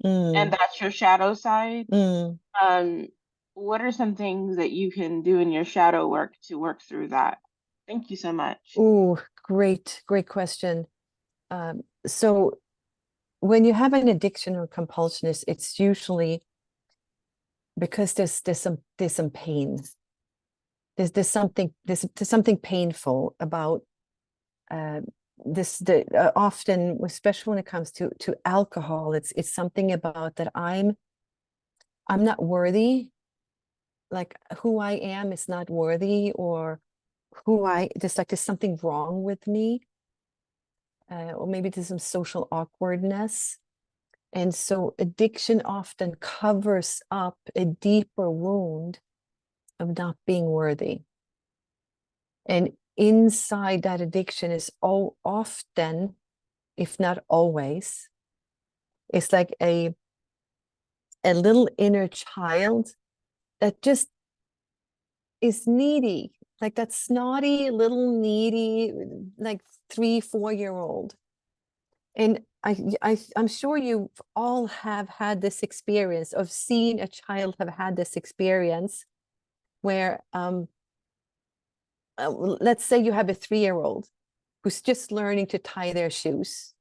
and that's your shadow side. What are some things that you can do in your shadow work to work through that? Thank you so much. Oh, great question. So when you have an addiction or compulsion, it's usually because there's some pain. There's something painful about this. Often, especially when it comes to alcohol, it's something about that I'm not worthy. Like who I am is not worthy, or there's something wrong with me, or maybe there's some social awkwardness. And so addiction often covers up a deeper wound of not being worthy. And inside that addiction is often, if not always, it's like a little inner child that just is needy, like that snotty, little needy, like 3-4-year-old. And I'm sure you all have had this experience of seeing a child have had this experience where let's say you have a 3-year-old who's just learning to tie their shoes.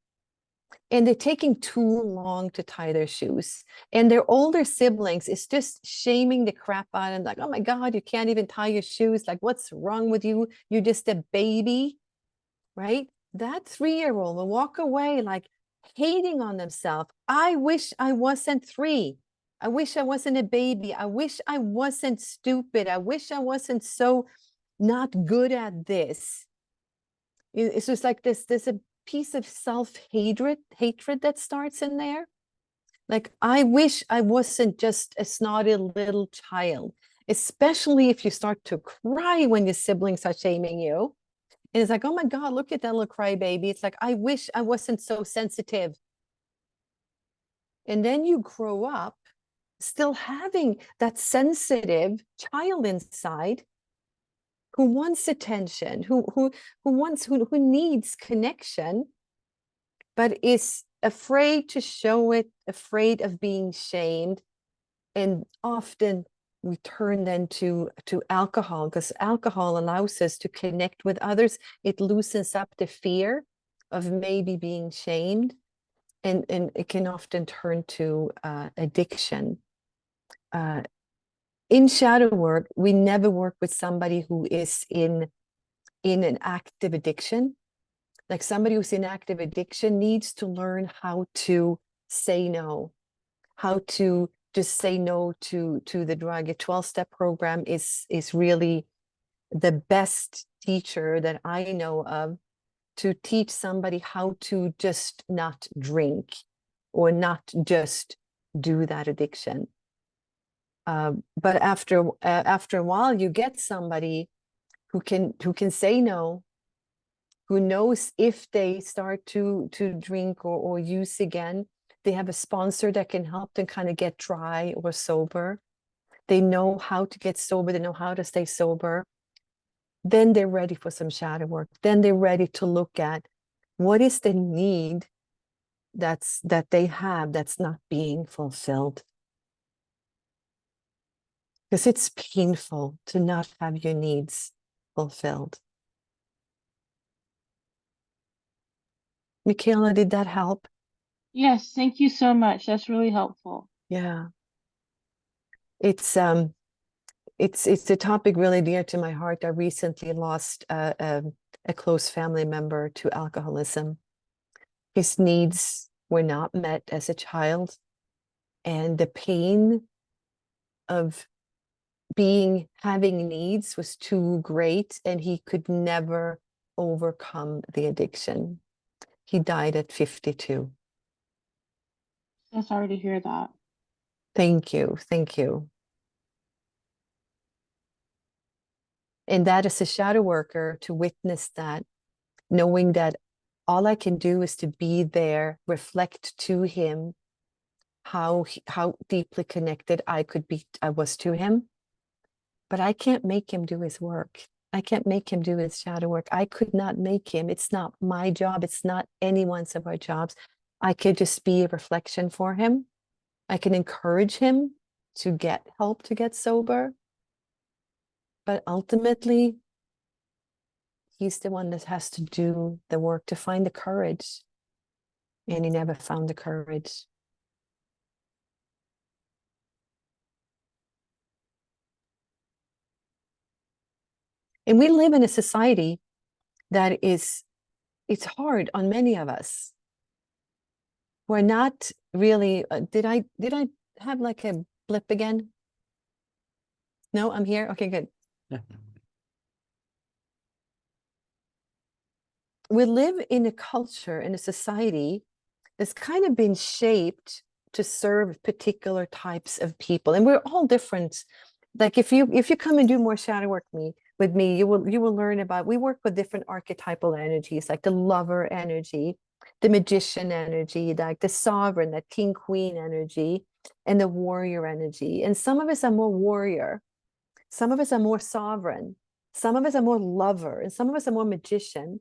And they're taking too long to tie their shoes. And their older siblings is just shaming the crap out of them, like, oh my God, you can't even tie your shoes. Like, what's wrong with you? You're just a baby, right? That 3-year-old will walk away like hating on themselves. I wish I wasn't 3. I wish I wasn't a baby. I wish I wasn't stupid. I wish I wasn't so not good at this. It's just like this, there's a piece of self-hatred that starts in there. Like, I wish I wasn't just a snotty little child, especially if you start to cry when your siblings are shaming you. And it's like, oh my God, look at that little crybaby. It's like, I wish I wasn't so sensitive. And then you grow up still having that sensitive child inside who wants attention, who needs connection, but is afraid to show it, afraid of being shamed. And often we turn then to alcohol, because alcohol allows us to connect with others. It loosens up the fear of maybe being shamed, and it can often turn to addiction. In shadow work, we never work with somebody who is in an active addiction. Like, somebody who's in active addiction needs to learn how to say no, how to just say no to the drug. A 12-step program is really the best teacher that I know of to teach somebody how to just not drink or not just do that addiction. But after a while, you get somebody who can say no, who knows if they start to drink or use again, they have a sponsor that can help them kind of get dry or sober. They know how to get sober. They know how to stay sober. Then they're ready for some shadow work. Then they're ready to look at what is the need that they have that's not being fulfilled. Because it's painful to not have your needs fulfilled. Michaela, did that help? Yes, thank you so much. That's really helpful. Yeah. It's a topic really dear to my heart. I recently lost a close family member to alcoholism. His needs were not met as a child, and the pain of having needs was too great, and he could never overcome the addiction. He died at 52. So sorry to hear that. Thank you. Thank you. And that is a shadow worker, to witness that, knowing that all I can do is to be there, reflect to him how deeply connected I was to him. But I can't make him do his work. I can't make him do his shadow work. I could not make him. It's not my job. It's not anyone's of our jobs. I could just be a reflection for him. I can encourage him to get help to get sober. But ultimately, he's the one that has to do the work to find the courage. And he never found the courage. And we live in a society that it's hard on many of us. We're not really, did I have like a blip again? No, I'm here. Okay, good. Yeah. We live in a culture, in a society that's kind of been shaped to serve particular types of people, and we're all different. Like, if you come and do more shadow work with me, you will learn about, we work with different archetypal energies, like the lover energy, the magician energy, like the sovereign, that king queen energy, and the warrior energy. And some of us are more warrior, some of us are more sovereign, some of us are more lover, and some of us are more magician.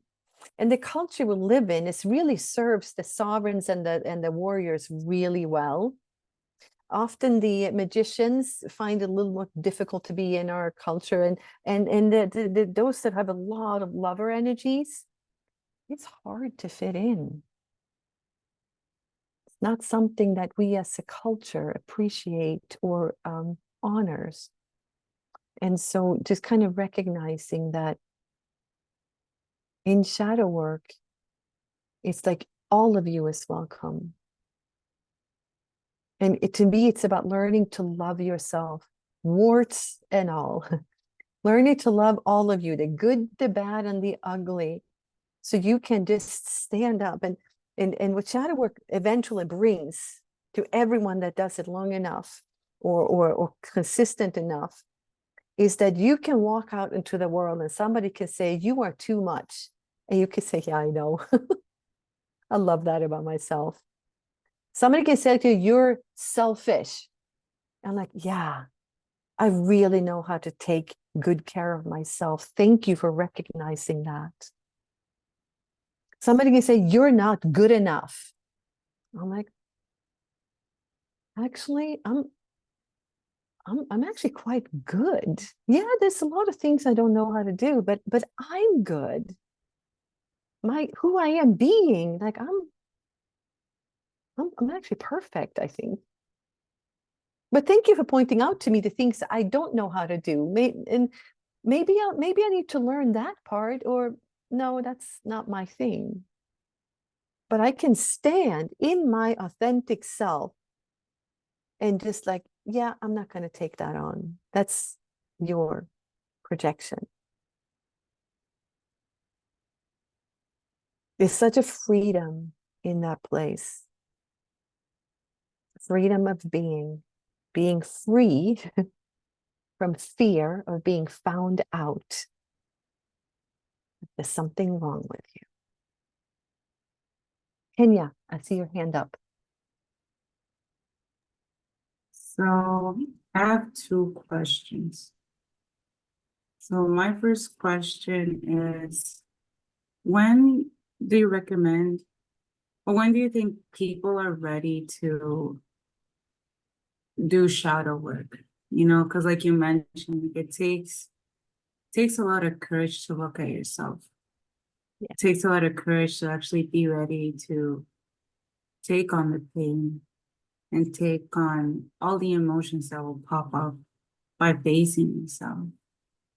And the culture we live in really serves the sovereigns and the warriors really well. Often the magicians find it a little more difficult to be in our culture, and those that have a lot of lover energies, it's hard to fit in. It's not something that we as a culture appreciate or honors. And so just kind of recognizing that in shadow work, it's like all of you is welcome. And to me, it's about learning to love yourself, warts and all. Learning to love all of you, the good, the bad, and the ugly. So you can just stand up. And what shadow work eventually brings to everyone that does it long enough or consistent enough is that you can walk out into the world and somebody can say, you are too much. And you can say, yeah, I know. I love that about myself. Somebody can say to you, you're selfish. I'm like, yeah, I really know how to take good care of myself. Thank you for recognizing that. Somebody can say, you're not good enough. I'm like, actually, I'm actually quite good. Yeah, there's a lot of things I don't know how to do, but I'm good. Who I am being, like I'm actually perfect, I think. But thank you for pointing out to me the things I don't know how to do. Maybe I need to learn that part, or no, that's not my thing. But I can stand in my authentic self and just like, yeah, I'm not going to take that on. That's your projection. There's such a freedom in that place. Freedom of being free from fear of being found out. There's something wrong with you. Kenya, I see your hand up. So I have two questions. So my first question is, when do you recommend, or when do you think people are ready to do shadow work? You know, because like you mentioned, it takes a lot of courage to look at yourself. Yeah. It takes a lot of courage to actually be ready to take on the pain and take on all the emotions that will pop up by facing yourself.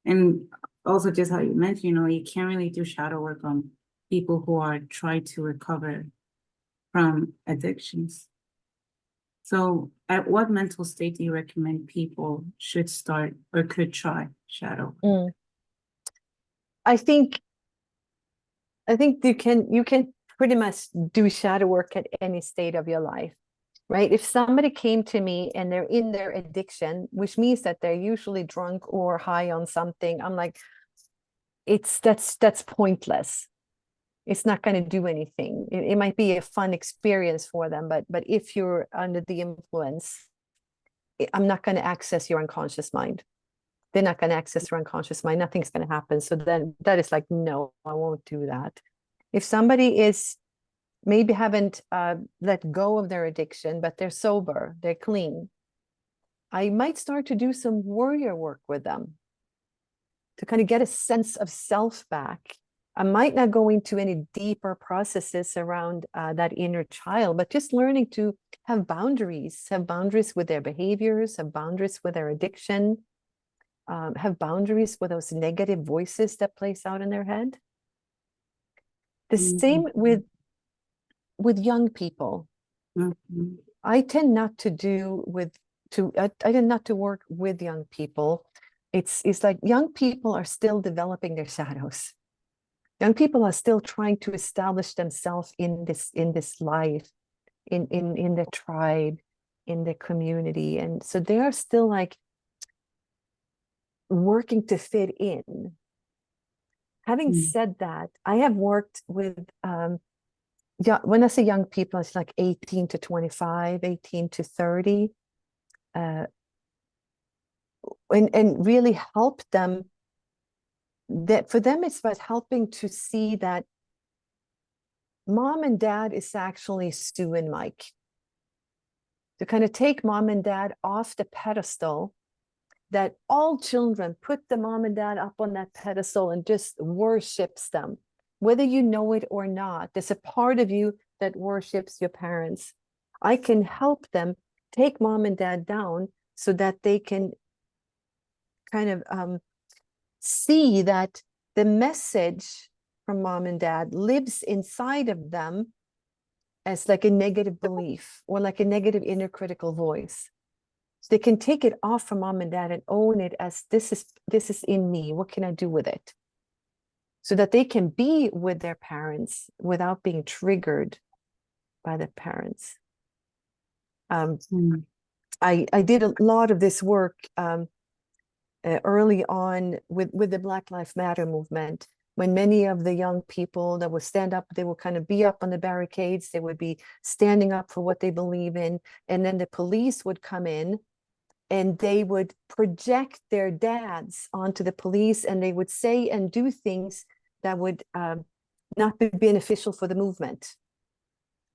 And also just how you mentioned, you know, you can't really do shadow work on people who are trying to recover from addictions. So at what mental state do you recommend people should start or could try shadow work? I think you can pretty much do shadow work at any state of your life, right? If somebody came to me and they're in their addiction, which means that they're usually drunk or high on something, I'm like, that's pointless. It's not going to do anything. It might be a fun experience for them, but if you're under the influence, I'm not going to access your unconscious mind. They're not going to access your unconscious mind. Nothing's going to happen. So then that is like, no, I won't do that. If somebody is maybe haven't let go of their addiction, but they're sober, they're clean, I might start to do some warrior work with them to kind of get a sense of self back. I might not go into any deeper processes around that inner child, but just learning to have boundaries with their behaviors, have boundaries with their addiction, have boundaries with those negative voices that plays out in their head. The same with young people. Mm-hmm. I tend not to work with young people. It's like young people are still developing their shadows. Young people are still trying to establish themselves in this life, in the tribe, in the community. And so they are still like working to fit in. Having said that, I have worked with when I say young people, it's like 18 to 25, 18 to 30, and really help them. That for them, it's about helping to see that mom and dad is actually Sue and Mike. To kind of take mom and dad off the pedestal, that all children put the mom and dad up on that pedestal and just worships them. whether you know it or not. There's a part of you that worships your parents. I can help them take mom and dad down so that they can kind of see that the message from mom and dad lives inside of them as like a negative belief or like a negative inner critical voice. So they can take it off from mom and dad and own it as this is in me. What can I do with it? So that they can be with their parents without being triggered by the parents. I did a lot of this work early on with the Black Lives Matter movement, when many of the young people that would stand up, they would kind of be up on the barricades, they would be standing up for what they believe in, and then the police would come in and they would project their dads onto the police, and they would say and do things that would not be beneficial for the movement.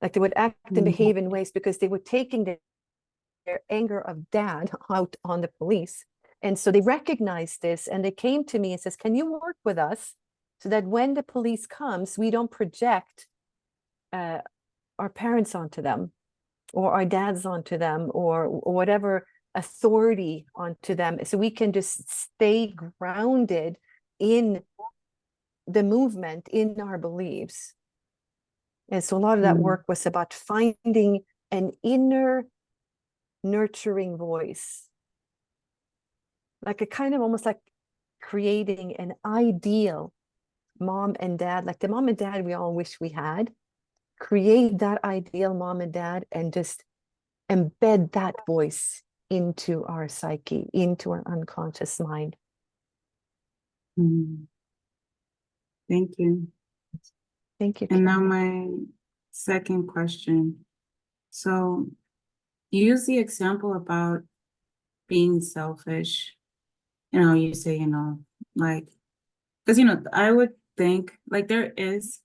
Like they would act and behave in ways because they were taking their anger of dad out on the police. And so they recognized this and they came to me and says, can you work with us so that when the police comes, we don't project our parents onto them or our dads onto them or whatever authority onto them. So we can just stay grounded in the movement, in our beliefs. And so a lot of that work was about finding an inner nurturing voice, like a kind of almost like creating an ideal mom and dad, like the mom and dad we all wish we had. Create that ideal mom and dad and just embed that voice into our psyche, into our unconscious mind. Thank you. Thank you. And now my second question. So you use the example about being selfish. You say, like, because, I would think like there is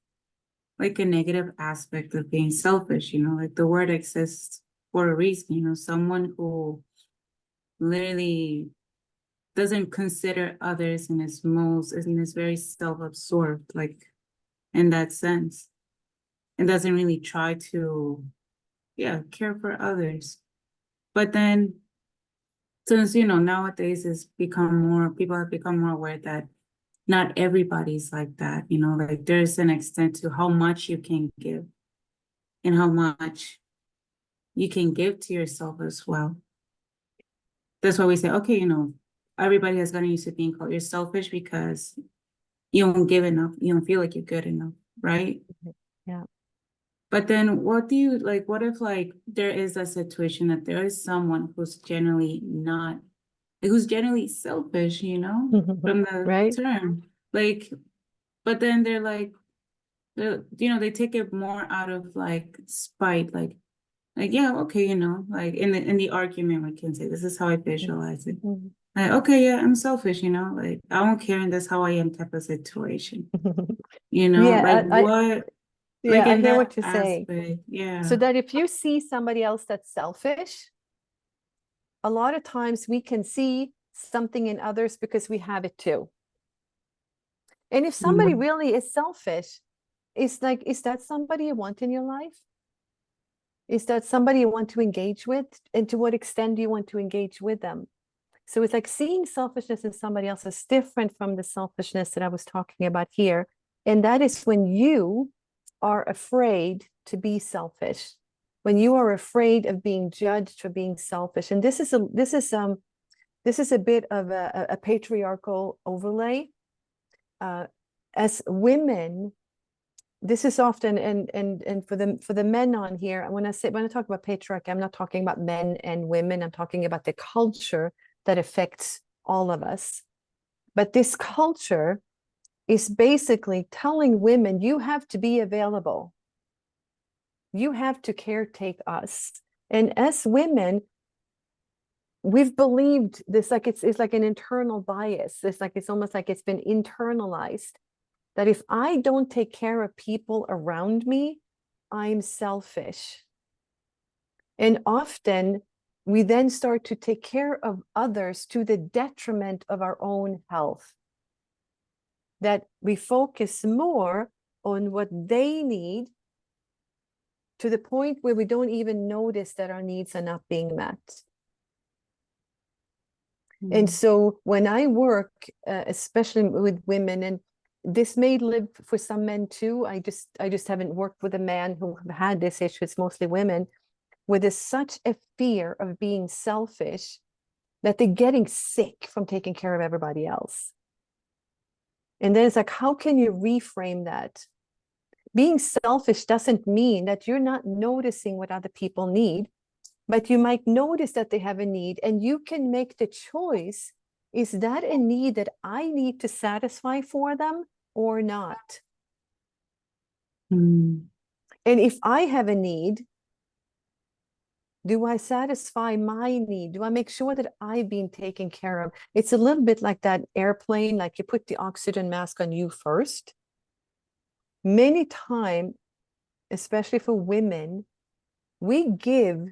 like a negative aspect of being selfish, like the word exists for a reason, someone who literally doesn't consider others and is very self-absorbed, like in that sense, and doesn't really try to, care for others. But then since, nowadays people have become more aware that not everybody's like that, like there's an extent to how much you can give and how much you can give to yourself as well. That's why we say, okay, everybody has gotten used to being called you're selfish because you don't give enough, you don't feel like you're good enough, right? Yeah. But then what if like there is a situation that there is someone who's generally selfish, from the Right. term, like, but then they're like, they take it more out of like spite, like, yeah, okay, like in the argument, we can say, this is how I visualize it. Like, okay, yeah, I'm selfish, like I don't care, and that's how I am type of situation. Yeah, like what? Yeah, Like I in hear that what you're saying. aspect, yeah. So that if you see somebody else that's selfish, a lot of times we can see something in others because we have it too. And if somebody really is selfish, it's like, is that somebody you want in your life? Is that somebody you want to engage with? And to what extent do you want to engage with them? So it's like seeing selfishness in somebody else is different from the selfishness that I was talking about here. And that is when you are afraid to be selfish, when you are afraid of being judged for being selfish. And this is a bit of a patriarchal overlay. As women, this is often, and for the men on here, when I talk about patriarchy, I'm not talking about men and women. I'm talking about the culture that affects all of us. But this culture is basically telling women, you have to be available. You have to caretake us. And as women, we've believed this, like it's like an internal bias. It's almost like it's been internalized, that if I don't take care of people around me, I'm selfish. And often we then start to take care of others to the detriment of our own health. That we focus more on what they need to the point where we don't even notice that our needs are not being met. And so when I work, especially with women, and this may live for some men too, I just haven't worked with a man who have had this issue. It's mostly women, where there's such a fear of being selfish that they're getting sick from taking care of everybody else. And then it's like, how can you reframe that? Being selfish doesn't mean that you're not noticing what other people need, but you might notice that they have a need, and you can make the choice. Is that a need that I need to satisfy for them or not? And if I have a need, do I satisfy my need? Do I make sure that I've been taken care of? It's a little bit like that airplane, like you put the oxygen mask on you first. Many times, especially for women, we give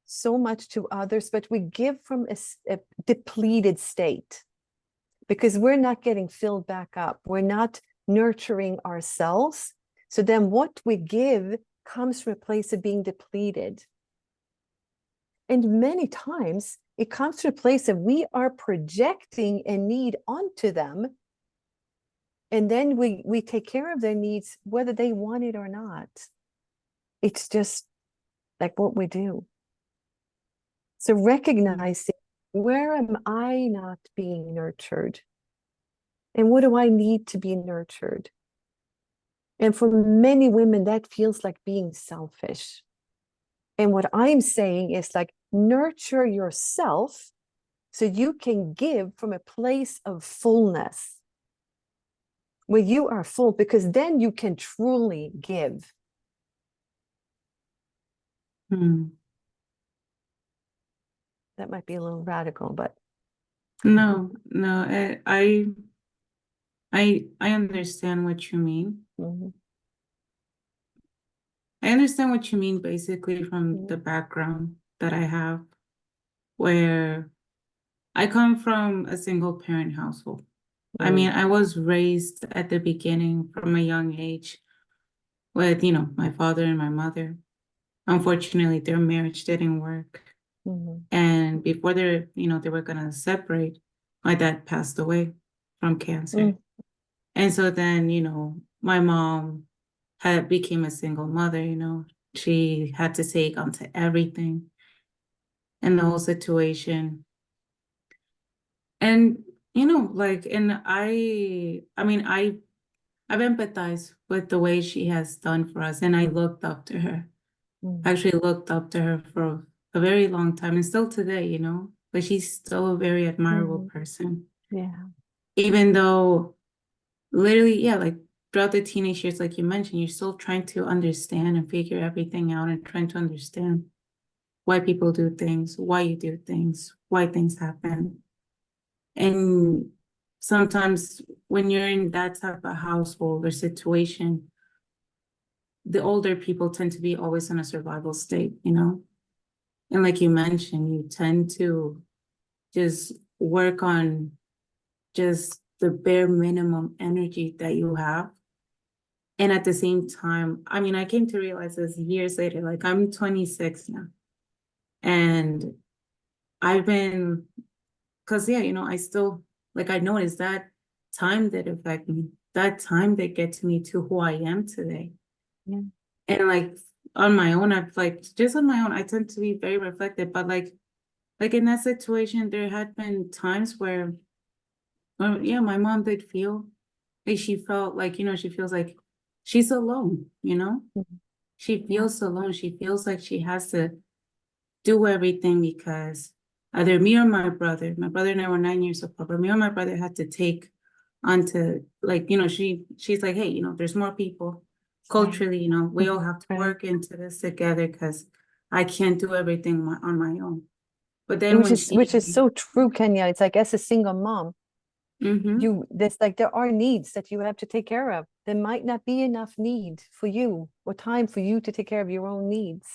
so much to others, but we give from a depleted state because we're not getting filled back up. We're not nurturing ourselves. So then what we give comes from a place of being depleted. And many times it comes to a place of we are projecting a need onto them. And then we take care of their needs, whether they want it or not. It's just like what we do. So recognizing, where am I not being nurtured? And what do I need to be nurtured? And for many women, that feels like being selfish. And what I'm saying is like, nurture yourself so you can give from a place of fullness, where you are full, because then you can truly give. That might be a little radical, but No, I understand what you mean. I understand what you mean basically from the background that I have, where I come from a single parent household. I mean, I was raised at the beginning from a young age with, my father and my mother. Unfortunately, their marriage didn't work. And before they were gonna separate, my dad passed away from cancer. And so then, my mom became a single mother, she had to take on to everything and the whole situation. And, and I've empathized with the way she has done for us. And I looked up to her. I actually looked up to her for a very long time, and still today, but she's still a very admirable person. Yeah. Even though literally, yeah, like throughout the teenage years, like you mentioned, you're still trying to understand and figure everything out and trying to understand why people do things, why you do things, why things happen. And sometimes when you're in that type of household or situation, the older people tend to be always in a survival state, And like you mentioned, you tend to just work on just the bare minimum energy that you have. And at the same time, I came to realize this years later, like I'm 26 now. And I've been, because yeah, I still, like I noticed that time that affect me, that time that gets me to who I am today. Yeah. And like on my own, just on my own, I tend to be very reflective, but like in that situation, there had been times where, yeah, my mom did feel like she felt like, she feels like she's alone, She feels alone. She feels like she has to do everything because either me or my brother and I were 9 years apart, but me or my brother had to take onto like, she's like, hey, there's more people culturally, we all have to work into this together because I can't do everything on my own. But then which is so true, Kenya. It's like, as a single mom, there are needs that you have to take care of. There might not be enough need for you or time for you to take care of your own needs.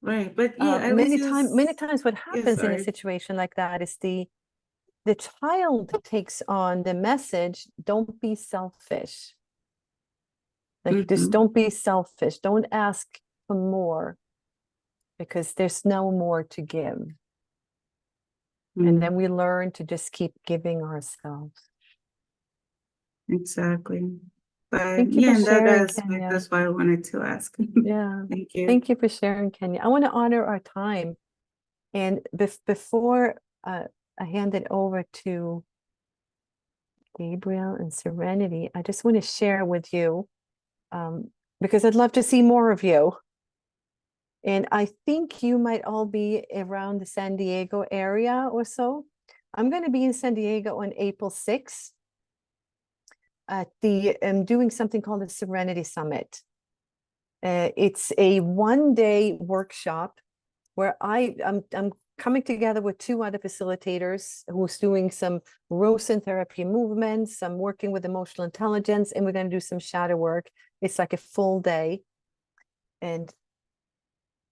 Right, but yeah, many times what happens in a situation like that is the child takes on the message, don't be selfish. Like, just don't be selfish. Don't ask for more, because there's no more to give. And then we learn to just keep giving ourselves. Exactly. But Thank you yeah, for and sharing, Kenya. that's why I wanted to ask. Yeah. Thank you. Thank you for sharing, Kenya. I want to honor our time. And before I hand it over to Gabriel and Serenity, I just want to share with you, because I'd love to see more of you. And I think you might all be around the San Diego area or so. I'm going to be in San Diego on April 6th at I'm doing something called the Serenity Summit. It's a one-day workshop where I'm coming together with 2 other facilitators who's doing some Rosen therapy movements, some working with emotional intelligence, and we're going to do some shadow work. It's like a full day. And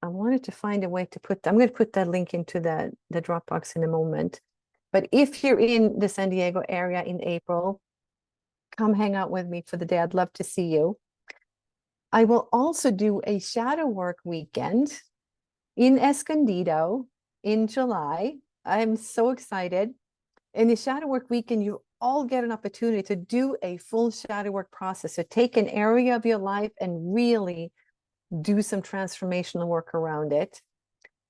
I wanted to find a way to I'm going to put that link into the Dropbox in a moment. But if you're in the San Diego area in April, come hang out with me for the day. I'd love to see you. I will also do a shadow work weekend in Escondido in July. I'm so excited. In the shadow work weekend, you all get an opportunity to do a full shadow work process. So take an area of your life and really do some transformational work around it.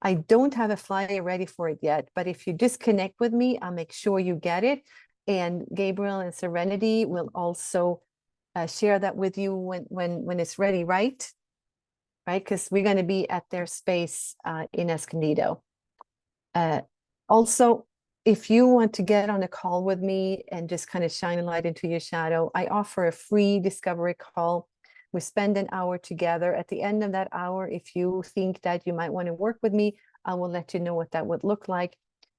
I don't have a flyer ready for it yet, but if you just connect with me, I'll make sure you get it. And Gabriel and Serenity will also share that with you when it's ready, right? Right, because we're going to be at their space in Escondido. Also, if you want to get on a call with me and just kind of shine a light into your shadow, I offer a free discovery call. We spend an hour together. At the end of that hour, if you think that you might want to work with me, I will let you know what that would look like.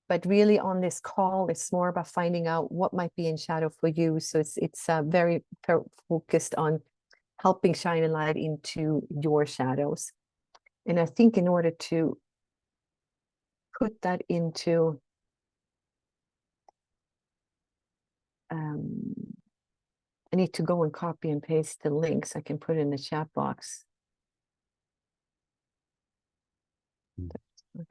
But really on this call, it's more about finding out what might be in shadow for you. So it's very focused on helping shine a light into your shadows. And I think in order to put that into I need to go and copy and paste the links. I can put it in the chat box. We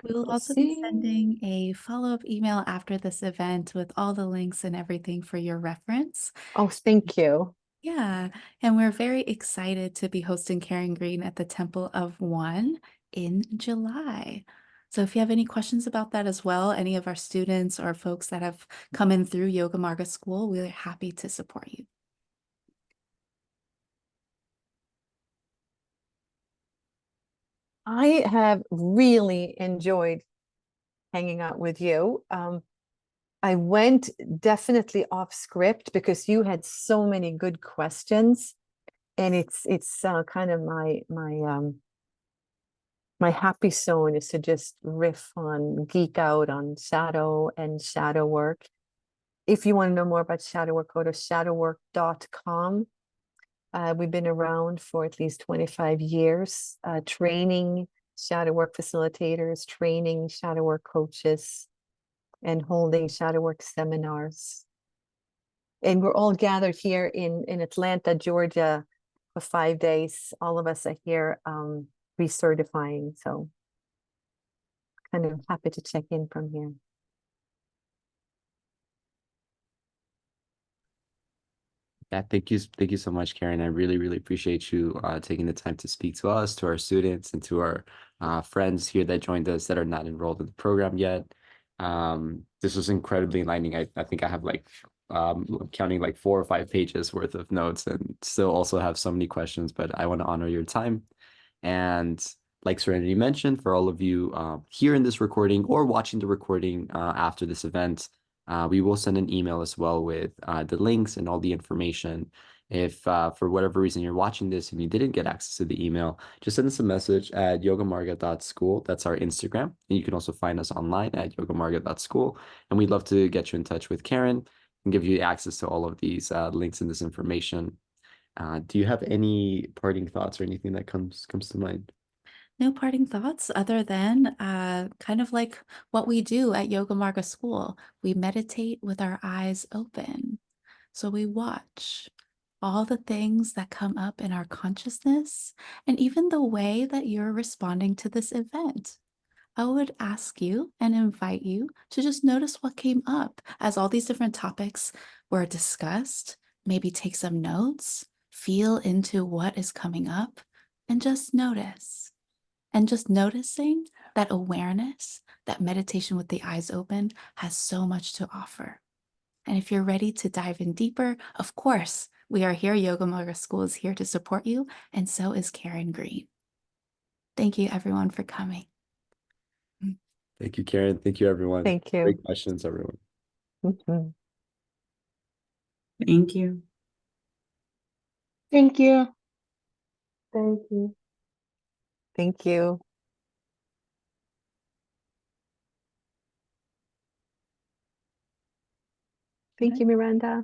will also be sending a follow-up email after this event with all the links and everything for your reference. Oh, thank you. Yeah, and we're very excited to be hosting Karen Green at the Temple of One in July. So if you have any questions about that as well, any of our students or folks that have come in through Yoga Mārga School, we're happy to support you. I have really enjoyed hanging out with you. I went definitely off script because you had so many good questions, and it's kind of my happy zone is to just riff on, geek out on shadow and shadow work. If you want to know more about shadow work, go to shadowwork.com. We've been around for at least 25 years, training shadow work facilitators, training shadow work coaches, and holding shadow work seminars. And we're all gathered here in Atlanta, Georgia for 5 days. All of us are here recertifying. So kind of happy to check in from here. Yeah, thank you so much, Karen. I really appreciate you taking the time to speak to us, to our students, and to our friends here that joined us that are not enrolled in the program yet. This was incredibly enlightening. I think I have like counting like 4 or 5 pages worth of notes, and still also have so many questions, but I want to honor your time. And like Serenity mentioned, for all of you here in this recording or watching the recording after this event, we will send an email as well with the links and all the information. If for whatever reason you're watching this and you didn't get access to the email, just send us a message at yogamarga.school. That's our Instagram. And you can also find us online at yogamarga.school. And we'd love to get you in touch with Karen and give you access to all of these links and this information. Do you have any parting thoughts or anything that comes to mind? No parting thoughts other than kind of like what we do at Yoga Mārga School. We meditate with our eyes open. So we watch all the things that come up in our consciousness, and even the way that you're responding to this event. I would ask you and invite you to just notice what came up as all these different topics were discussed. Maybe take some notes, feel into what is coming up, and just notice. And just noticing that awareness, that meditation with the eyes open has so much to offer. And if you're ready to dive in deeper, of course, we are here. Yoga Mārga School is here to support you, and so is Karen Green. Thank you, everyone, for coming. Thank you, Karen. Thank you, everyone. Thank you. Great questions, everyone. Mhm. Thank you. Thank you. Thank you. Thank you. Thank you, Miranda.